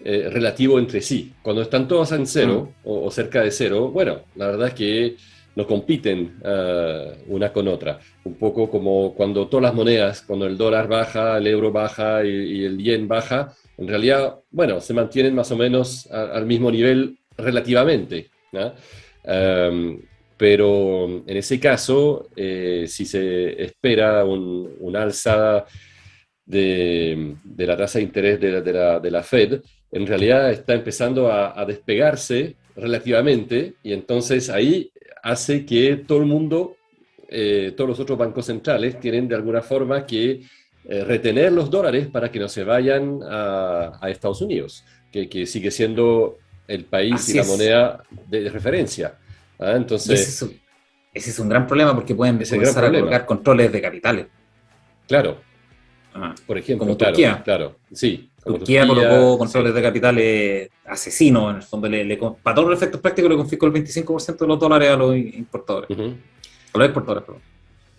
relativo entre sí. Cuando están todos en cero o cerca de cero, bueno, la verdad es que no compiten una con otra. Un poco como cuando todas las monedas, cuando el dólar baja, el euro baja y el yen baja, en realidad, bueno, se mantienen más o menos al mismo nivel relativamente, ¿no? Pero en ese caso, si se espera un alza de la tasa de interés de la Fed, en realidad está empezando a despegarse relativamente y entonces ahí hace que todo el mundo, todos los otros bancos centrales tienen de alguna forma que retener los dólares para que no se vayan a Estados Unidos, que sigue siendo el país Así y la es. moneda de referencia. Entonces, ese es un gran problema porque pueden comenzar a colocar controles de capitales. Claro. Por ejemplo, como Turquía. Claro, sí. Turquía colocó controles de capitales asesinos, en el fondo, para todos los efectos prácticos le confiscó el 25% de los dólares a los importadores. A los exportadores, perdón.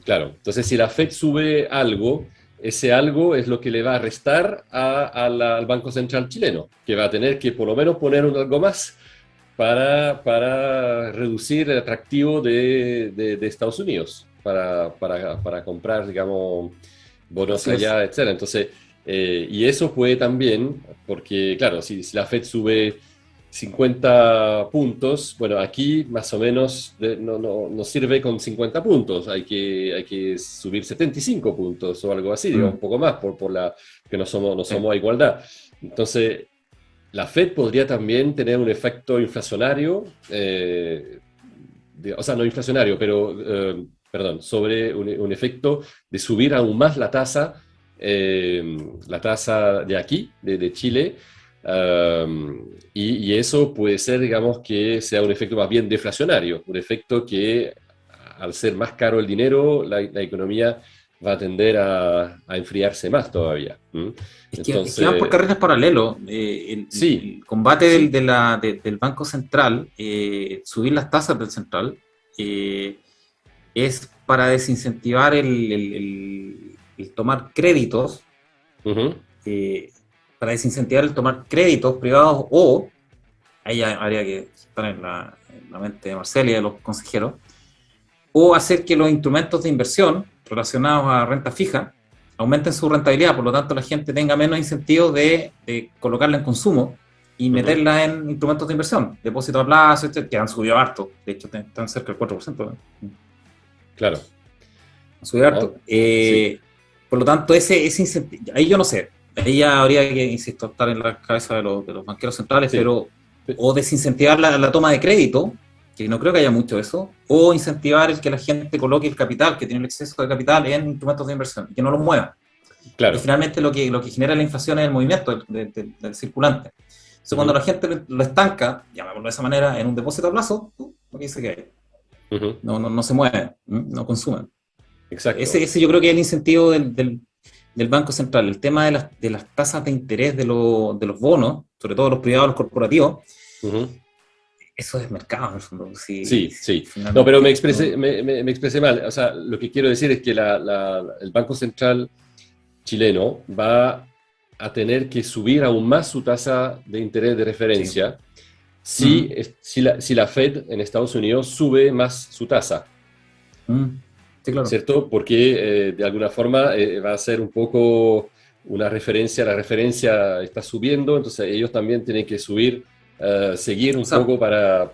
Claro, entonces si la Fed sube algo, ese algo es lo que le va a restar al Banco Central chileno, que va a tener que por lo menos poner algo más para reducir el atractivo de Estados Unidos, para comprar, digamos, bonos allá, etc. Entonces, y eso puede también, porque claro, si la Fed sube 50 puntos, bueno, aquí más o menos no sirve con 50 puntos, hay que subir 75 puntos o algo así, digamos, un poco más, por la que no somos a igualdad. Entonces, la Fed podría también tener un efecto inflacionario, o sea, no inflacionario, pero, perdón, sobre un efecto de subir aún más la tasa la tasa de aquí, de Chile, y eso puede ser, digamos, que sea un efecto más bien deflacionario, un efecto que al ser más caro el dinero, la economía va a tender a enfriarse más todavía. ¿Mm? Es que van por Entonces, carriles paralelos. sí, El combate sí. del Banco Central, subir las tasas del central, es para desincentivar el tomar créditos, Ujú, eh, para desincentivar el tomar créditos privados o, ahí habría que estar en la mente de Marcel y de los consejeros, o hacer que los instrumentos de inversión relacionados a renta fija aumenten su rentabilidad, por lo tanto la gente tenga menos incentivos de colocarla en consumo y ujú, meterla en instrumentos de inversión, depósitos a plazo, etcétera, que han subido harto, de hecho están cerca del 4%, ¿eh? claro. Han subido Ah, harto. sí. Por lo tanto, ese incentivo, ahí yo no sé, ahí ya habría que, insisto, estar en la cabeza de los banqueros centrales, Sí. pero o desincentivar la toma de crédito, que no creo que haya mucho de eso, o incentivar el que la gente coloque el capital, que tiene el exceso de capital, en instrumentos de inversión, y que no los mueva. Porque Claro. finalmente lo que genera la inflación es el movimiento del circulante. Entonces, cuando Ujú, la gente lo estanca, llamémoslo de esa manera, en un depósito a plazo, lo que dice que ujú. no se mueve, no consume. Exacto. Ese yo creo que es el incentivo del Banco Central. El tema de las tasas de interés de los bonos, sobre todo los privados, los corporativos, Ujú. eso es mercado en el fondo. Si, Sí, si sí. No, pero finalmente no. me expresé mal. O sea, lo que quiero decir es que el Banco Central chileno va a tener que subir aún más su tasa de interés de Sí. referencia si, Mm, si la Fed en Estados Unidos sube más su tasa, mm. Sí, claro. ¿cierto? Porque de alguna forma va a ser un poco una referencia, la referencia está subiendo, entonces ellos también tienen que subir, seguir O un sea, poco para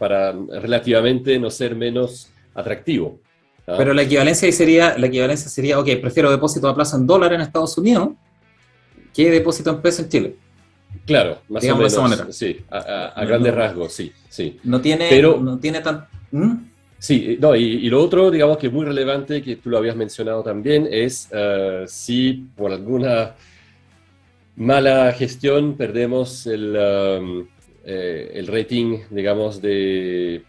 relativamente no ser menos atractivo. pero ¿Ah? la equivalencia sería, ok, prefiero depósito a plazo en dólar en Estados Unidos que depósito en peso en Chile. Claro, más o Digámoslo de esa menos, manera. sí, a No, grandes no, rasgos, sí, sí. no tiene, Pero no tiene tan. ¿Mm? sí, no, y lo otro, digamos que es muy relevante, que tú lo habías mencionado también, es si por alguna mala gestión perdemos el rating, digamos, de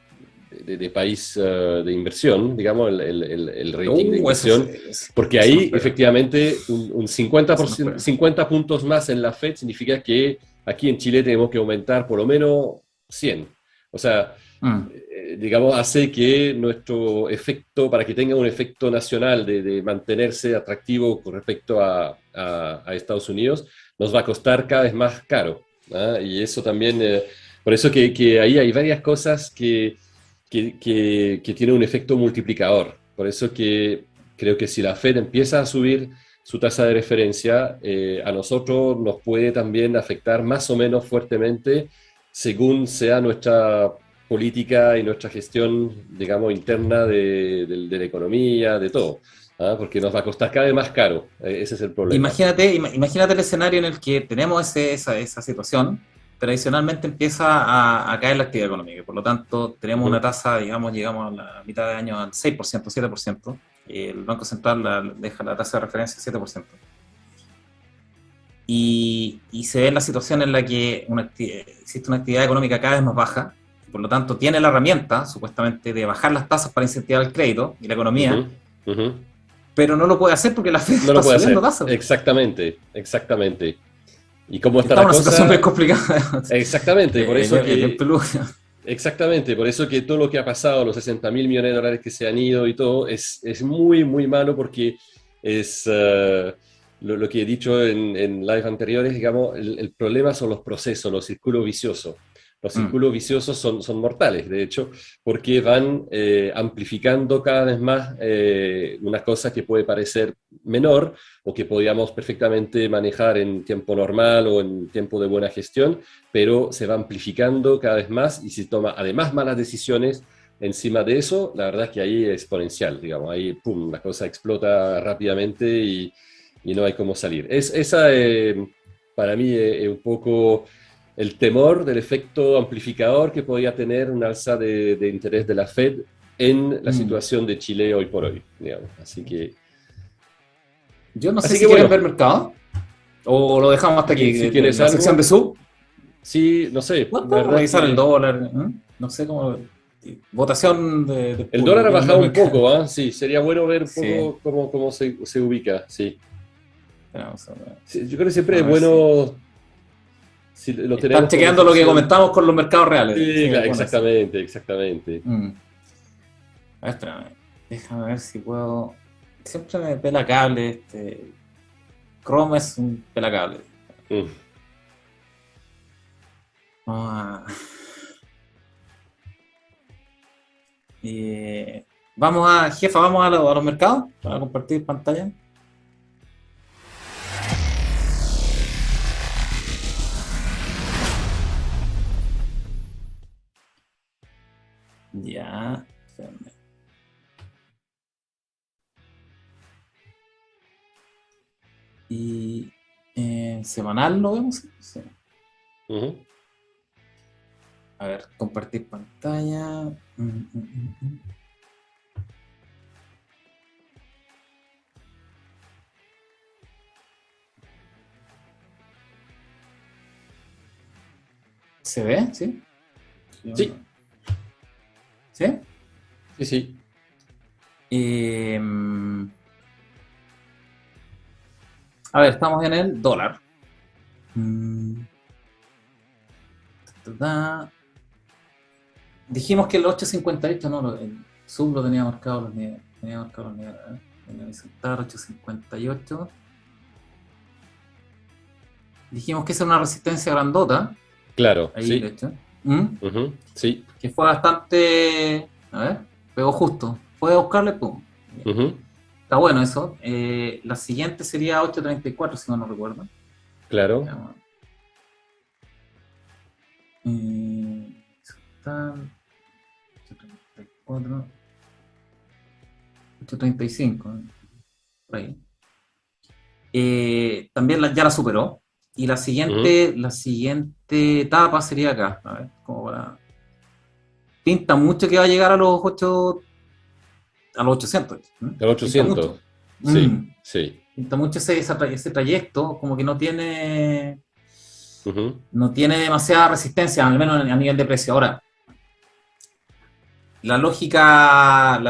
país de inversión, digamos, el rating de Eso, inversión, porque eso nos ahí pega. efectivamente un Eso nos 50%, pega. 50 puntos más en la Fed significa que aquí en Chile tenemos que aumentar por lo menos 100. O sea, Mm. digamos, hace que nuestro efecto, para que tenga un efecto nacional de mantenerse atractivo con respecto a Estados Unidos, nos va a costar cada vez más caro. ¿Ah? Y eso también, por eso que ahí hay varias cosas que tienen un efecto multiplicador. Por eso que creo que si la Fed empieza a subir su tasa de referencia, a nosotros nos puede también afectar más o menos fuertemente según sea nuestra política y nuestra gestión, digamos, interna de la economía, de todo. ¿Ah? Porque nos va a costar cada vez más caro. Ese es el problema. Imagínate el escenario en el que tenemos esa situación, pero adicionalmente empieza a caer la actividad económica. Por lo tanto, tenemos una Ujú, tasa, digamos, llegamos a la mitad de año al 6%, 7%. El Banco Central deja la tasa de referencia 7%. Y se ve en la situación en la que existe una actividad económica cada vez más baja, por lo tanto tiene la herramienta, supuestamente, de bajar las tasas para incentivar el crédito y la ujú, economía, ujú. pero no lo puede hacer porque la Fed No está lo puede subiendo hacer. tasas. Exactamente, exactamente. ¿Y cómo está Está en la una situación muy cosa? complicada. Exactamente, por eso Es bien que peludo. exactamente, por eso que todo lo que ha pasado, los 60.000 millones de dólares que se han ido y todo, es muy, muy malo porque es lo que he dicho en live anteriores, digamos, el problema son los procesos, los círculos viciosos. Los Mm. círculos viciosos son mortales, de hecho, porque van amplificando cada vez más una cosa que puede parecer menor o que podíamos perfectamente manejar en tiempo normal o en tiempo de buena gestión, pero se va amplificando cada vez más y se toma además malas decisiones encima de eso, la verdad es que ahí es exponencial, digamos, ahí pum, la cosa explota rápidamente y no hay cómo salir. Esa para mí es un poco el temor del efecto amplificador que podría tener un alza de interés de la Fed en la Mm. situación de Chile hoy por hoy, digamos. Así que Yo no sé Así si que quieren bueno, ver mercado o lo dejamos hasta aquí, si en tienes la sección algo, de sub. sí, no sé, Bueno, la podemos verdad es revisar el que dólar, ¿eh? No sé cómo. Votación del el público. dólar ha ¿Quieren ver bajado un mercado? poco, ¿ah? Sí, sería bueno ver un Sí. poco cómo se ubica, sí. Vamos a ver, Sí, yo creo que siempre es a ver si. bueno si lo Están tenemos como chequeando lo que sección. comentamos con los mercados reales. Sí, Sí, es claro, bueno eso. exactamente, exactamente. Mm. A ver, espérame. Déjame ver si puedo. Siempre me pela cable este. Chrome es un pelacable. Mm. Vamos a, jefa, vamos a los mercados para compartir pantalla. Ya. Espérame. Y semanal lo vemos. Sí. Ujú. A ver, compartir pantalla. ¿Se ve? ¿Sí? Sí, ¿Sí? sí, sí. Eh, a ver, estamos en el dólar. Ta, ta. Dijimos que el 8.58, no, el sub lo tenía marcado los niveles. Tenía marcado los niveles. Tenía que sentar 8.58. Dijimos que esa era una resistencia grandota. Claro, Ahí, de sí. hecho. ¿Mm? Ujú, sí. Que fue bastante. A ver, pegó justo. Fue a buscarle, pum. Bien. Ujú, Está bueno eso. La siguiente sería 8.34, si no me recuerdo. claro. Veamos. Está 8.34. 8.35. Por ahí. También ya la superó. Y Ujú, la siguiente etapa sería acá. A ver, como para. Pinta mucho que va a llegar a los 800. ¿Mm? el Pinta 800. mucho. Sí, Mm. sí. Pinta mucho ese trayecto, como que Ujú, no tiene demasiada resistencia, al menos a nivel de precio. Ahora, la lógica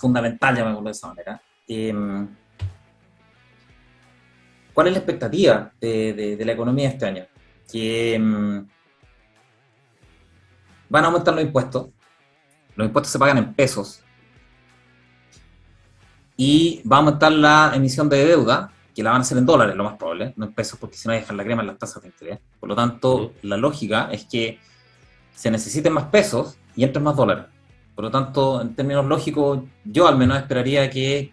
fundamental, llamémoslo de esa manera. ¿Cuál es la expectativa de la economía este año? Que van a aumentar los impuestos se pagan en pesos, y va a aumentar la emisión de deuda, que la van a hacer en dólares, lo más probable, no en pesos, porque si no dejan la crema en las tasas de interés. Por lo tanto, ujú. la lógica es que se necesiten más pesos y entren más dólares. Por lo tanto, en términos lógicos, yo al menos esperaría que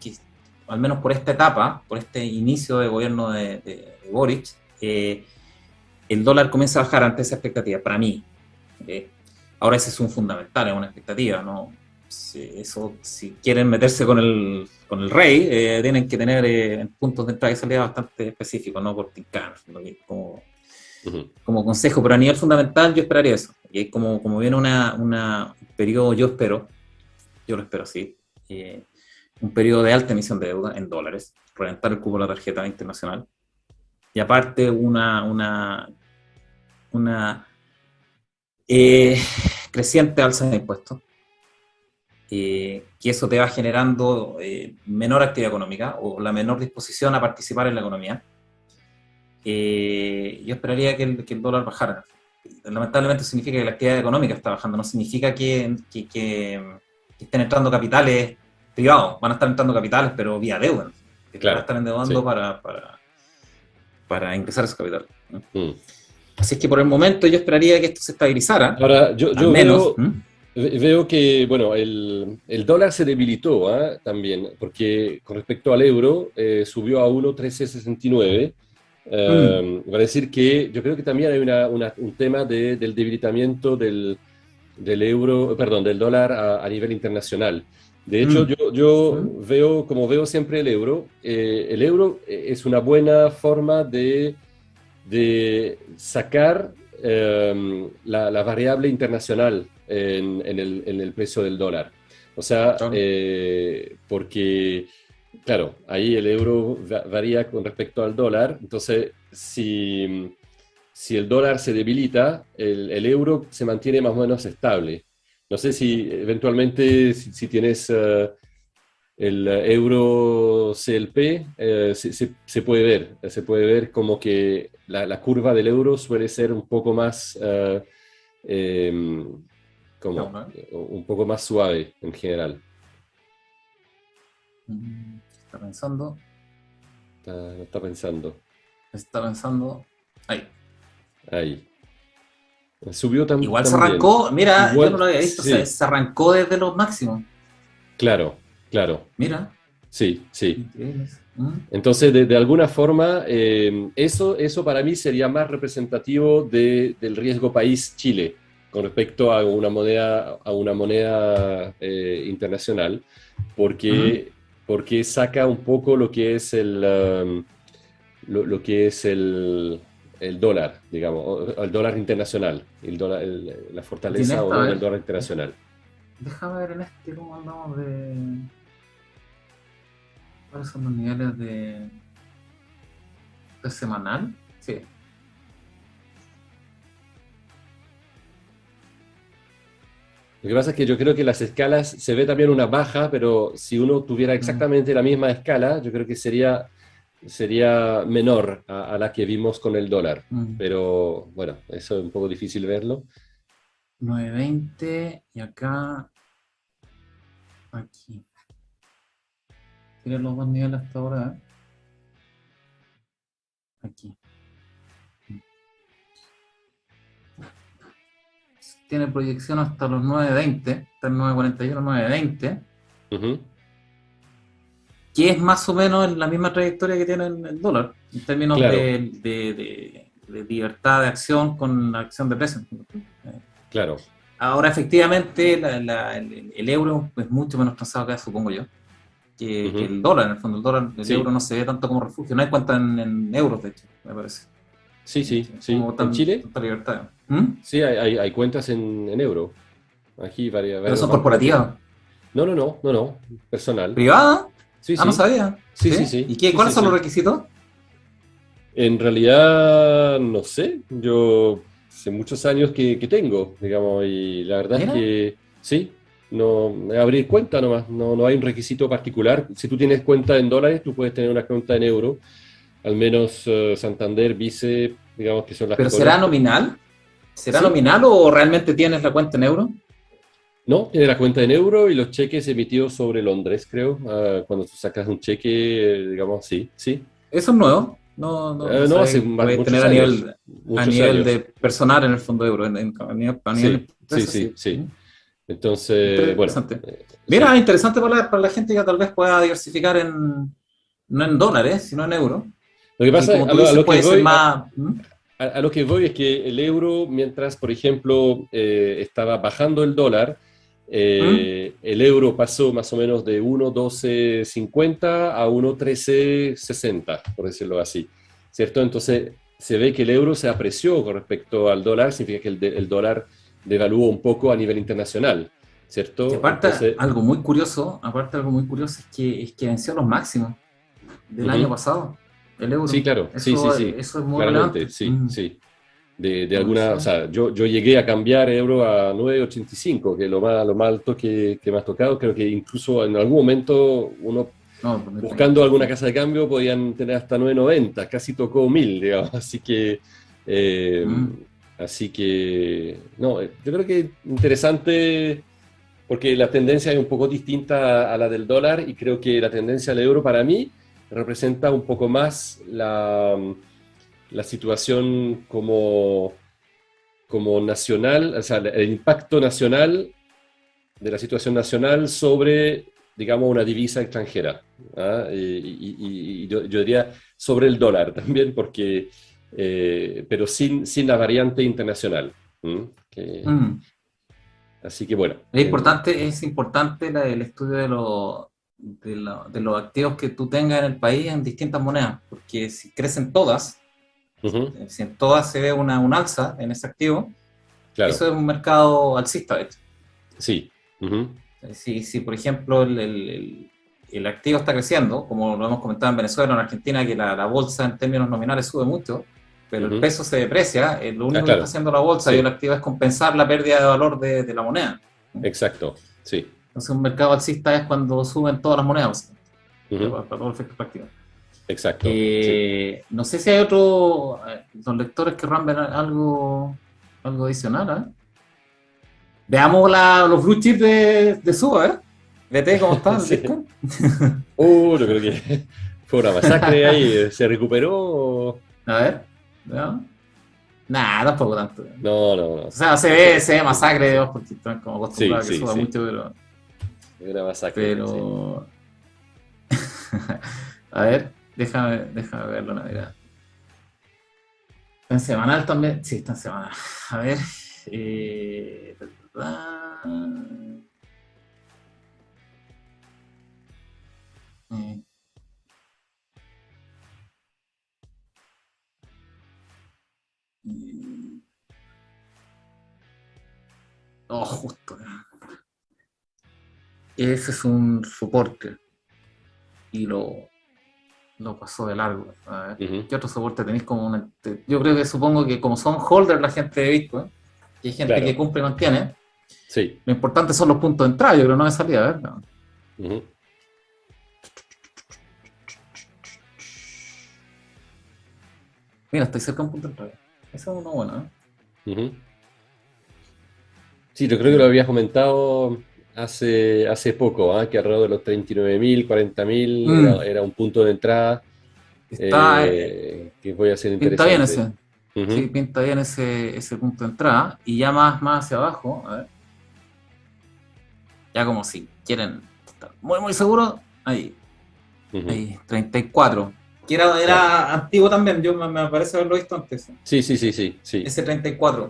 al menos por esta etapa, por este inicio de gobierno de Boric, el dólar comience a bajar ante esa expectativa, para mí. ¿Ok? Ahora ese es un fundamental, es una expectativa, ¿no? Si quieren meterse con el rey, tienen que tener puntos de entrada y salida bastante específicos, no por tincar, Ujú, como consejo, pero a nivel fundamental yo esperaría eso. Y como viene un periodo, yo lo espero así, un periodo de alta emisión de deuda en dólares, reventar el cupo de la tarjeta internacional, y aparte una eh, creciente alza de impuestos, que eso te va generando menor actividad económica o la menor disposición a participar en la economía. Yo esperaría que el dólar bajara. Lamentablemente significa que la actividad económica está bajando, no significa que estén entrando capitales privados, van a estar entrando capitales, pero vía deuda, ¿no? Que te van a claro, estar endeudando sí. para ingresar esos capitales, ¿no? Mm. Así es que por el momento yo esperaría que esto se estabilizara, Ahora, al yo menos. veo que, bueno, el dólar se debilitó, ¿ah? También, porque con respecto al euro subió a 1,1369. Va a decir que yo creo que también hay un tema del debilitamiento del euro, perdón, del dólar a nivel internacional. De hecho, Mm, yo mm, veo, como veo siempre el euro es una buena forma de sacar la variable internacional en el precio del dólar. O sea, claro. porque claro, ahí el euro varía con respecto al dólar. Entonces, si el dólar se debilita, el euro se mantiene más o menos estable. No sé si eventualmente, si tienes el euro CLP, se puede ver como que la curva del euro suele ser un poco más, eh, como, Vamos a ver. un poco más suave en general. Está pensando, Está pensando. está pensando. Ahí. Ahí. Subió Igual se también. arrancó, mira, yo no Igual, lo había visto, sí, se arrancó desde los máximos. claro, claro. Mira, Sí, sí. increíble. Entonces, de alguna forma, eso para mí sería más representativo del riesgo país Chile con respecto a una moneda internacional, Mm. porque, porque saca un poco lo que es lo que es el dólar, digamos, o el dólar internacional, la Y en fortaleza o esta, a no del ver, dólar internacional. déjame ver en este cómo andamos de. ¿Cuáles son los niveles de semanal? Sí. Lo que pasa es que yo creo que las escalas se ve también una baja, pero si uno tuviera Mm. exactamente la misma escala, yo creo que sería menor a la que vimos con el dólar. Mm. Pero bueno, eso es un poco difícil verlo. 9.20 y acá, aquí. Tienen los dos niveles hasta ahora, ¿eh? Aquí. Tiene proyección hasta los 9.20, está en 9.41, 9.20, Ujú. que es más o menos en la misma trayectoria que tiene el dólar, en términos Claro, de libertad de acción con acción de precio. claro. Ahora, efectivamente, el euro es mucho menos transado que supongo yo, que Ujú. el dólar. En el fondo, el euro Sí, no se ve tanto como refugio, no hay cuenta en euros, de hecho, me parece. sí, sí, sí. Como En Chile, tanta libertad. ¿Mm? sí, hay cuentas en euro. Aquí Pero varios son bancos lo tienen. corporativas. No, no, no, no, no. Personal. ¿Privada? Sí, Ah, no sí. sabía. Sí, sí, ¿Sí? sí. ¿Y qué, Sí, cuáles sí, son los sí. requisitos? En realidad, no sé, yo hace muchos años que tengo, digamos, y la verdad es Mira, que sí, no, abrir cuenta nomás, no hay un requisito particular. Si tú tienes cuenta en dólares, tú puedes tener una cuenta en euro, al menos Santander, Vice, digamos que son las que pero ¿será conozco. nominal? ¿Será Sí, nominal o realmente tienes la cuenta en euros? no, tiene la cuenta en euro y los cheques emitidos sobre Londres, creo. Cuando tú sacas un cheque, digamos, sí, sí. Eso es nuevo. No, no, no No, sabía hace que podéis tener muchos años, a muchos nivel de años. personal en el fondo euro. A nivel Sí, sí, empresa, sí, sí. sí. Entonces, bueno, Interesante. Mira, sí. interesante para la gente que tal vez pueda diversificar no en dólares, sino en euros. Lo que Que pasa, como tú dices, puede ser más. ¿Mm? a lo que voy es que el euro, mientras, por ejemplo, estaba bajando el dólar, ¿Mm? el euro pasó más o menos de 1,1250 a 1,1360, por decirlo así, ¿cierto? Entonces, se ve que el euro se apreció con respecto al dólar, significa que el dólar devaluó un poco a nivel internacional, Y ¿cierto? aparte, Entonces, algo muy curioso es que venció los máximos del año ujú. pasado, el Sí, euro. claro, sí, sí, sí, Eso es muy claramente, relevante. sí, sí. De alguna, o Evolución. sea, yo llegué a cambiar euro a 9,85, que es lo más alto que me ha tocado. Creo que incluso en algún momento uno No, 2020. buscando alguna casa de cambio podían tener hasta 9,90, casi tocó 1.000, digamos. Eh, Mm. así que, no, yo creo que interesante porque la tendencia es un poco distinta a la del dólar y creo que la tendencia del euro para mí representa un poco más la situación como nacional, o sea, el impacto nacional de la situación nacional sobre, digamos, una divisa extranjera. ¿Ah? Y yo diría sobre el dólar también, porque, pero sin la variante internacional. ¿Mm? Mm. Así que bueno, Es importante el estudio de los activos que tú tengas en el país en distintas monedas, porque si crecen todas, ujú, si en todas se ve un alza en ese activo, eso claro, es un mercado alcista, de hecho. sí. Ujú, Si por ejemplo, el activo está creciendo, como lo hemos comentado en Venezuela, en Argentina, que la bolsa en términos nominales sube mucho, pero el peso se deprecia, lo único que está Claro. haciendo la bolsa y el activo es compensar la pérdida de valor de la moneda. Exacto, sí. Entonces un mercado alcista es cuando suben todas las monedas, para todo el efecto práctico. Exacto. Sí. No sé si hay los lectores querrán ver algo adicional. Veamos los blue chips de Suba, ¿eh? ¿VT cómo está el Sí. Bitcoin? Yo creo que fue una masacre ahí. ¿Se recuperó? A ver, veamos. Nah, tampoco tanto. No. O sea, se ve masacre, Dios, porque están como acostumbrados a que Sí, suba sí. mucho, pero... Una masacre. Pero... A ver, déjame verlo una mirada. ¿Está en semanal también? Sí, está en semanal. A ver... Oh, justo. Ese es un soporte. Y lo pasó de largo. A ver, ¿qué otro soporte tenéis como yo creo que supongo que como son holders la gente de Bitcoin, y hay gente que cumple y mantiene, sí. Lo importante son los puntos de entrada, yo creo, no de salida, ¿verdad? Mira, estoy cerca de un punto de entrada. Esa es una buena, ¿eh? Sí, yo creo que lo habías comentado hace poco, que alrededor de los 39.000, 40.000 era un punto de entrada que puede ser pinta bien interesante. ese. Sí, pinta bien ese punto de entrada. Y ya más hacia abajo, a ver. Ya como si quieren estar muy, muy seguros, ahí. Ahí, 34. Que era antiguo también, me parece haberlo visto antes. Sí. Ese 34.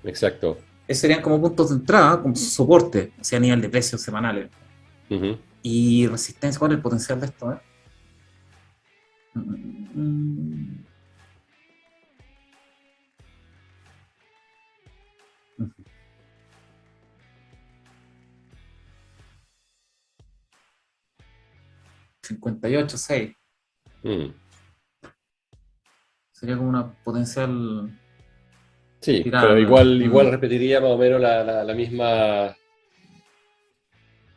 Exacto. Esos serían como puntos de entrada, como soporte, o sea, a nivel de precios semanales. Y resistencia, ¿cuál es el potencial de esto? 58.6. Sería como una potencial. Sí, tirada, pero igual repetiría más o menos la misma.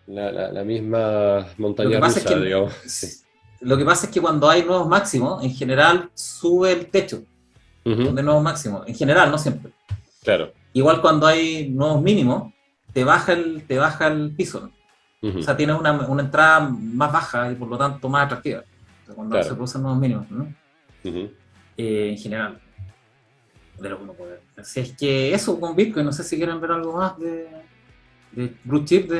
La misma montaña rusa, digamos. Lo que pasa es que cuando hay nuevos máximos, en general sube el techo. Donde hay nuevos máximos. En general, no siempre. Claro. Igual cuando hay nuevos mínimos, te baja el piso. O sea, tienes una entrada más baja y por lo tanto más atractiva. O sea, cuando se producen nuevos mínimos, ¿no? En general. De lo que uno puede ver. Así es que eso con Bitcoin, no sé si quieren ver algo más de blue chip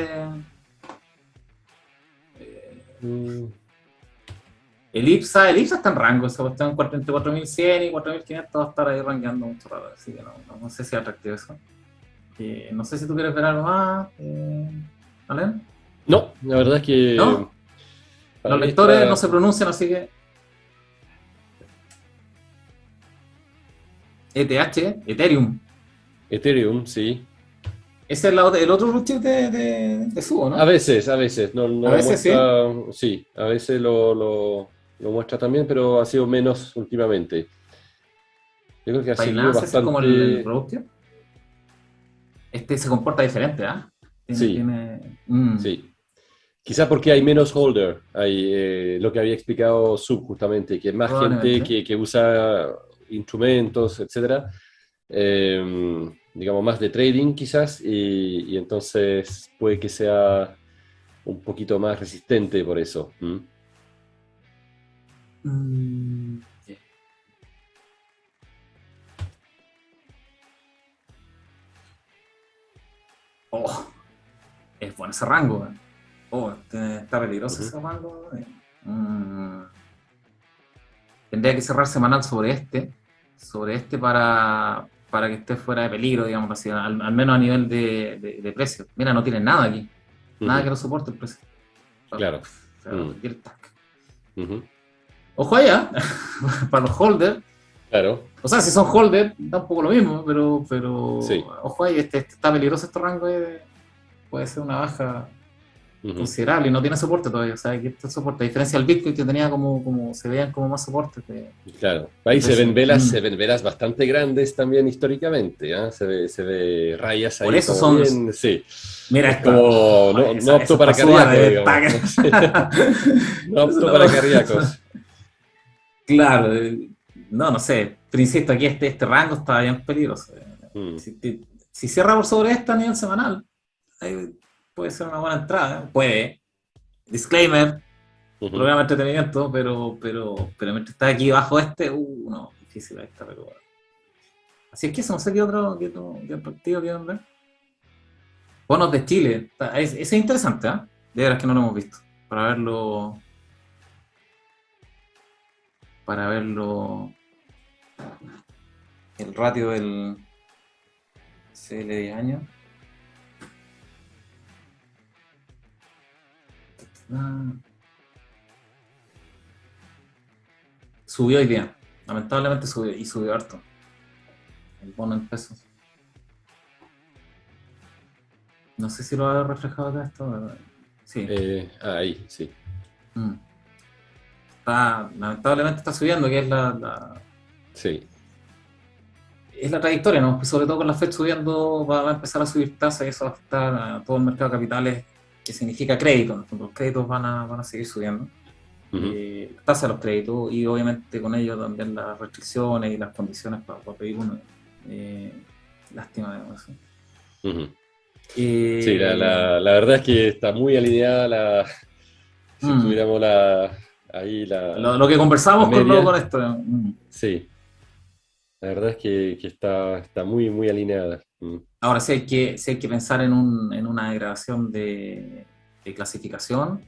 el IPSA está en rango, esa cuestión entre 4.100 y 4.500 va a estar ahí rankeando mucho raro, así que no sé si es atractivo eso. No sé si tú quieres ver algo más, ¿Alain? No, la verdad es que... ¿No? Los lectores no se pronuncian, así que... Ethereum. Ethereum, sí. Ese es el otro blue chip de Subo, ¿no? A veces. No a veces muestra, sí. A veces lo muestra también, pero ha sido menos últimamente. Yo creo que ha seguido bastante... es como el broker. Este se comporta diferente, ¿ah? Sí. Quizás porque hay menos holder. Hay lo que había explicado Sub justamente, que hay más gente que usa instrumentos, etcétera. Digamos más de trading quizás, y entonces puede que sea un poquito más resistente por eso. Oh, es bueno ese rango. Está peligroso ese rango. Tendría que cerrar semanal sobre este para que esté fuera de peligro, digamos así, al menos a nivel de precio. Mira, no tiene nada aquí. Nada que lo soporte el precio. Claro. Ojo allá, para los holders. Claro. O sea, si son holders, da un poco lo mismo, pero sí. Ojo ahí, está peligroso este rango. Puede ser una baja Ujú. considerable y no tiene soporte todavía. O sea, aquí está el soporte. A diferencia del Bitcoin que tenía como se veían como más soportes Claro, de ahí precio. se ven velas bastante grandes también históricamente, ¿ah? Se ve rayas Por ahí eso como son, bien, sí. mira Es esta, como oh, no esa apto para está suba cardíacos, de digamos. esta. Sí. No Eso apto para no- cardíacos. Claro, no, no sé, pero insisto, aquí este rango está bien peligroso. Mm, Si cierra por sobre esta a nivel semanal, ahí puede ser una buena entrada, puede. Disclaimer, ujú. programa de entretenimiento, pero mientras está aquí bajo no, difícil ahí está, pero bueno. Así es que eso, no sé qué otro activo quieren ver. Bonos de Chile, ese es interesante, ¿eh? De veras que no lo hemos visto. Para verlo, para verlo, el ratio del CL 10 años. Ah, subió hoy día, lamentablemente subió, y subió harto. El bono en pesos. No sé si lo ha reflejado acá esto. Sí. Ahí, sí. Mm. Lamentablemente está subiendo, que es Sí. es la trayectoria, ¿no? Sobre todo con la Fed subiendo, va a empezar a subir tasas y eso va a afectar a todo el mercado de capitales, que significa crédito. ¿No? Los créditos van a seguir subiendo, Ujú, tasa de los créditos, y obviamente con ello también las restricciones y las condiciones para pedir uno. Eh, Lástima, digamos, eso. ujú. Sí, Eh, la verdad es que está muy alineada si mm, tuviéramos ahí lo que la conversábamos con media. esto. Sí, la verdad es que está muy, muy alineada. Mm. Ahora, si hay que pensar en una degradación de clasificación,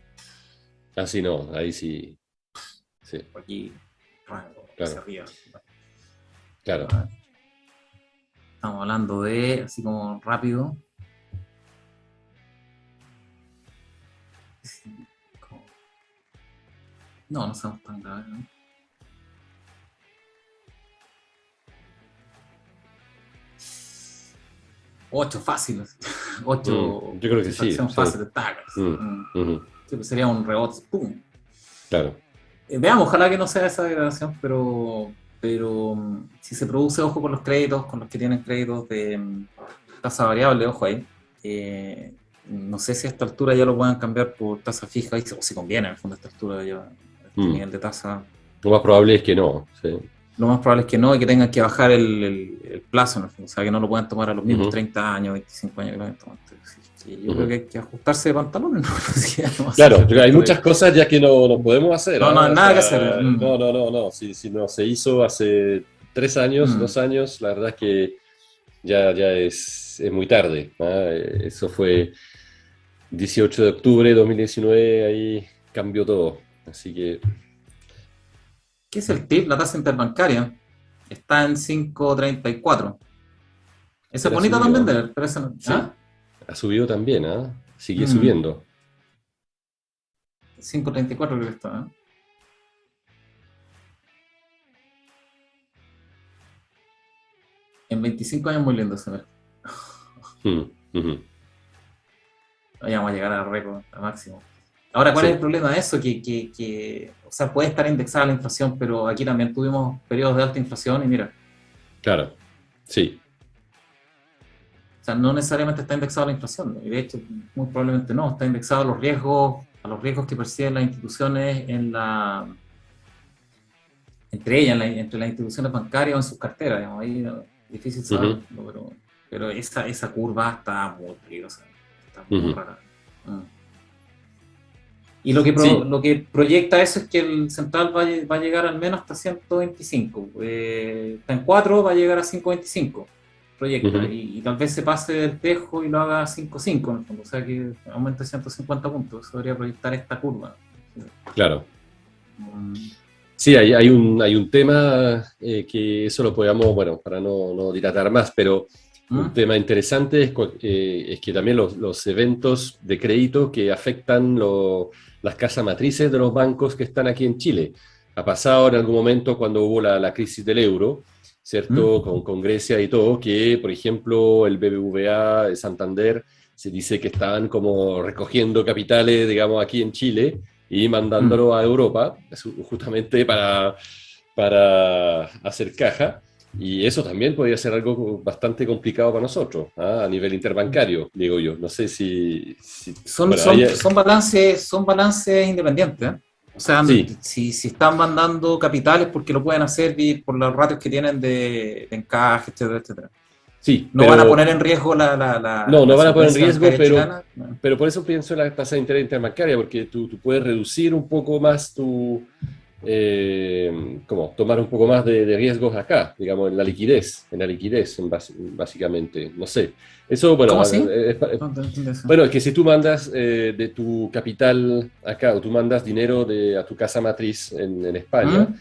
Así no, ahí sí, sí, aquí rango hacia claro, arriba. claro. Estamos hablando de, así como rápido, no, no somos tan graves, ¿no? 8 fáciles, ocho Yo creo que sí, satisfacción sí. fácil de tackles. Mm, ujú, Sí, pues sería un rebote, ¡pum! claro. Veamos, ojalá que no sea esa degradación, pero si se produce, ojo con los créditos, con los que tienen créditos de tasa variable, ojo ahí. No sé si a esta altura ya lo puedan cambiar por tasa fija, o si conviene, en el fondo, a esta altura ya, a este Mm. nivel de tasa. Lo más probable es que no, sí. Lo más probable es que no, y que tengan que bajar el plazo, en el fondo, o sea, que no lo puedan tomar a los mismos Ujú, 30 años, 25 años que lo habían tomado antes. Sí, sí, yo creo que ujú. hay que ajustarse de pantalones, ¿no? Si ya no va a ser Claro, pero hay efecto muchas cosas ya que no podemos hacer, no, no ¿ah? hay O nada que hacer. sea, no. Si no se hizo hace 3 años, Mm. 2 años, la verdad es que ya es muy tarde, ¿ah? Eso fue 18 de octubre de 2019, ahí cambió todo. Así que ¿Qué es el TIP? La tasa interbancaria. Está en 5,34. Esa es él ha bonita también subido, de ver, pero esa no. sí, ¿Ah? ha subido también, ¿ah? Sigue Mm, subiendo. 5,34 creo que está. ¿Eh? En 25 años muy lindo se ve. Mm, ujú. Vamos a llegar al récord, al máximo. Ahora, ¿cuál es el Sí, problema de eso? O sea, puede estar indexada la inflación, pero aquí también tuvimos periodos de alta inflación y mira, claro, sí. o sea, no necesariamente está indexado a la inflación, y de hecho, muy probablemente no, está indexado a los riesgos que perciben las instituciones entre ellas, entre las instituciones bancarias o en sus carteras, digamos, ahí difícil saberlo, Ujú, pero esa curva está muy peligrosa, está muy ujú. rara. Mm. Y lo que, Sí. lo que proyecta eso es que el central va a llegar al menos hasta 125. Está en 4, va a llegar a 5,25. Proyecta. Ujú. Y tal vez se pase del tejo y lo haga a 5,5 en el fondo. O sea que aumente 150 puntos. Eso debería proyectar esta curva. Claro. Mm. Sí, hay un tema que eso lo podamos, bueno, para no dilatar más, pero un ¿Mm? tema interesante es que también los eventos de crédito que afectan las casas matrices de los bancos que están aquí en Chile. Ha pasado en algún momento cuando hubo la crisis del euro, ¿cierto? ¿Mm? Con Grecia y todo, que, por ejemplo, el BBVA, el Santander, se dice que estaban como recogiendo capitales, digamos, aquí en Chile y mandándolo a Europa, justamente para hacer caja. Y eso también podría ser algo bastante complicado para nosotros, ¿ah? A nivel interbancario, digo yo. No sé Son, bueno, son, son balances independientes, ¿eh? O sea, sí, si están mandando capitales porque lo pueden hacer por los ratios que tienen de encaje, etcétera, etcétera. sí, ¿No van a pero poner en riesgo la, no, no la van a poner en solvencia riesgo, bancaria chilena? No. pero por eso pienso en la tasa de interés interbancaria, porque tú puedes reducir un poco más como tomar un poco más de riesgos acá, digamos, en la liquidez, básicamente. No sé. Eso, ¿Cómo bueno, así? No te entiendo eso. bueno, es que si tú mandas de tu capital acá o tú mandas dinero a tu casa matriz en España, ¿Mm?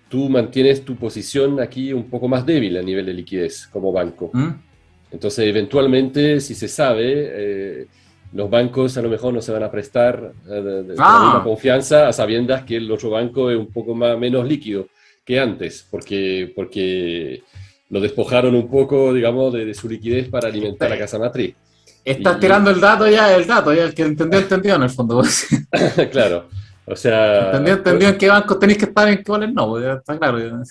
tú mantienes tu posición aquí un poco más débil a nivel de liquidez como banco. ¿Mm? Entonces, eventualmente, si se sabe, los bancos a lo mejor no se van a prestar con la misma Ah, confianza a sabiendas que el otro banco es un poco menos líquido que antes, porque lo despojaron un poco, digamos, de su liquidez para alimentar la casa matriz. estás Y, tirando el dato, ya el que entendió, entendió en el fondo. Pues. claro, o sea, Entendió en qué bancos tenéis que estar y en cuáles no, pues ya está claro. Ya.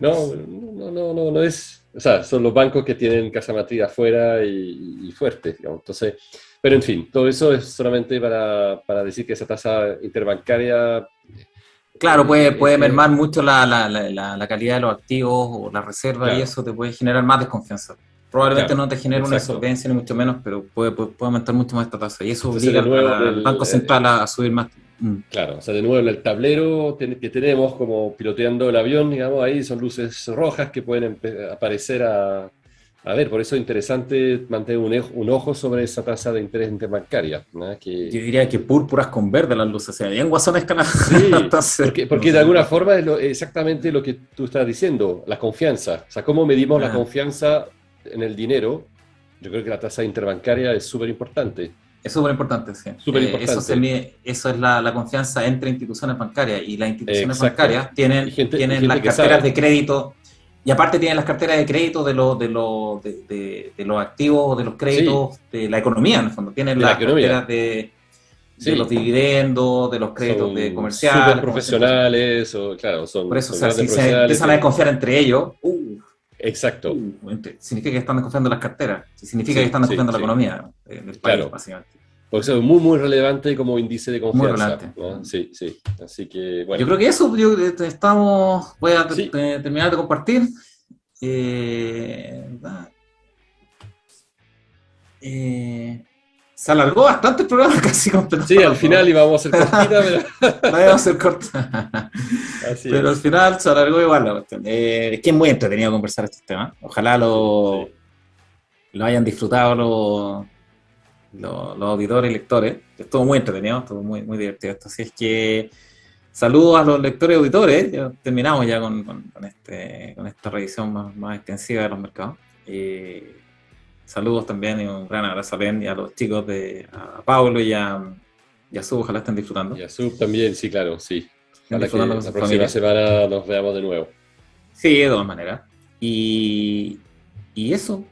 no es, o sea, son los bancos que tienen casa matriz afuera y fuertes, digamos. Entonces, pero en fin, todo eso es solamente para decir que esa tasa interbancaria Claro, puede es, mermar mucho la calidad de los activos o la reserva y claro, eso te puede generar más desconfianza. Probablemente claro, no te genere una exacto. insolvencia ni mucho menos, pero puede aumentar mucho más esta tasa y eso Entonces, obliga de nuevo, al Banco Central a subir más. Mm. claro, o sea, de nuevo, en el tablero que tenemos como piloteando el avión, digamos, ahí son luces rojas que pueden aparecer a ver. Por eso es interesante mantener un ojo sobre esa tasa de interés interbancaria, ¿no? Yo diría que púrpuras con verde las luces, o sea, bien guasones que Sí, entonces, no porque de sé. alguna forma es exactamente lo que tú estás diciendo, la confianza. O sea, cómo medimos la Ah, confianza en el dinero. Yo creo que la tasa interbancaria es súper importante, es súper importante, sí. súper Eso se importante. mide, eso es la confianza entre instituciones bancarias y las instituciones Exacto. bancarias tienen las Y gente que carteras sabe. de crédito y aparte tienen las carteras de crédito de los activos, de los Sí, créditos, de la economía en el fondo. Tienen de la las economía. carteras de los Sí, dividendos, de los créditos de son súper comerciales, como decía entonces. profesionales, o claro, Por eso, o son sea, grandes si se profesionales. empiezan a desconfiar entre ellos, Exacto. significa que están desconfiando las carteras, significa que Sí, están sí, desconfiando la sí, economía del país, claro. básicamente. Por eso es muy, muy relevante como índice de Muy confianza, relevante. ¿no? Sí, sí. Así que, Yo bueno. creo que eso, voy a Sí, terminar de compartir. Eh, se alargó bastante el programa, casi sí, completamos al las dos final horas. íbamos a ser cortita, pero La iba a hacer corta. así Pero al es. final se alargó igual la cuestión. Es que es muy entretenido conversar estos temas. Ojalá Sí, sí. lo hayan disfrutado los auditores y lectores. Estuvo muy entretenido, estuvo muy divertido esto. Así es que saludos a los lectores y auditores. Ya terminamos ya con esta revisión más extensiva de los mercados. Saludos también y un gran abrazo a Ben y a los chicos a Pablo y a Su, ojalá estén disfrutando. Y a Sub también, sí, claro, sí. Estén Ojalá disfrutando que con la sus próxima familias. semana nos veamos de nuevo. Sí, de todas maneras. Y, y eso,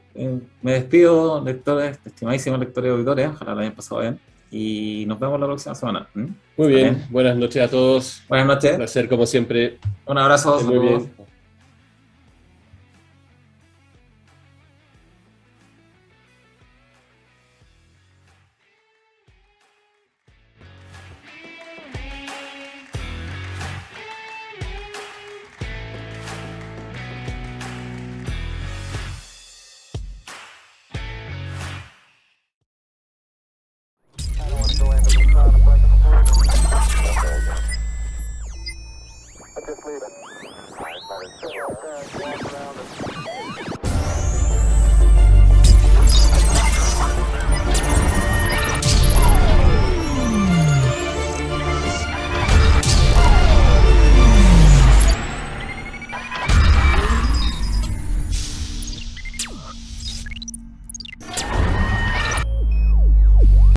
me despido, lectores, estimadísimos lectores y auditores, ojalá lo hayan pasado bien. Y nos vemos la próxima semana. ¿Mm? Muy bien, Vale. buenas noches a todos. Buenas Un noches, placer como siempre. un abrazo, Estén muy saludos. bien.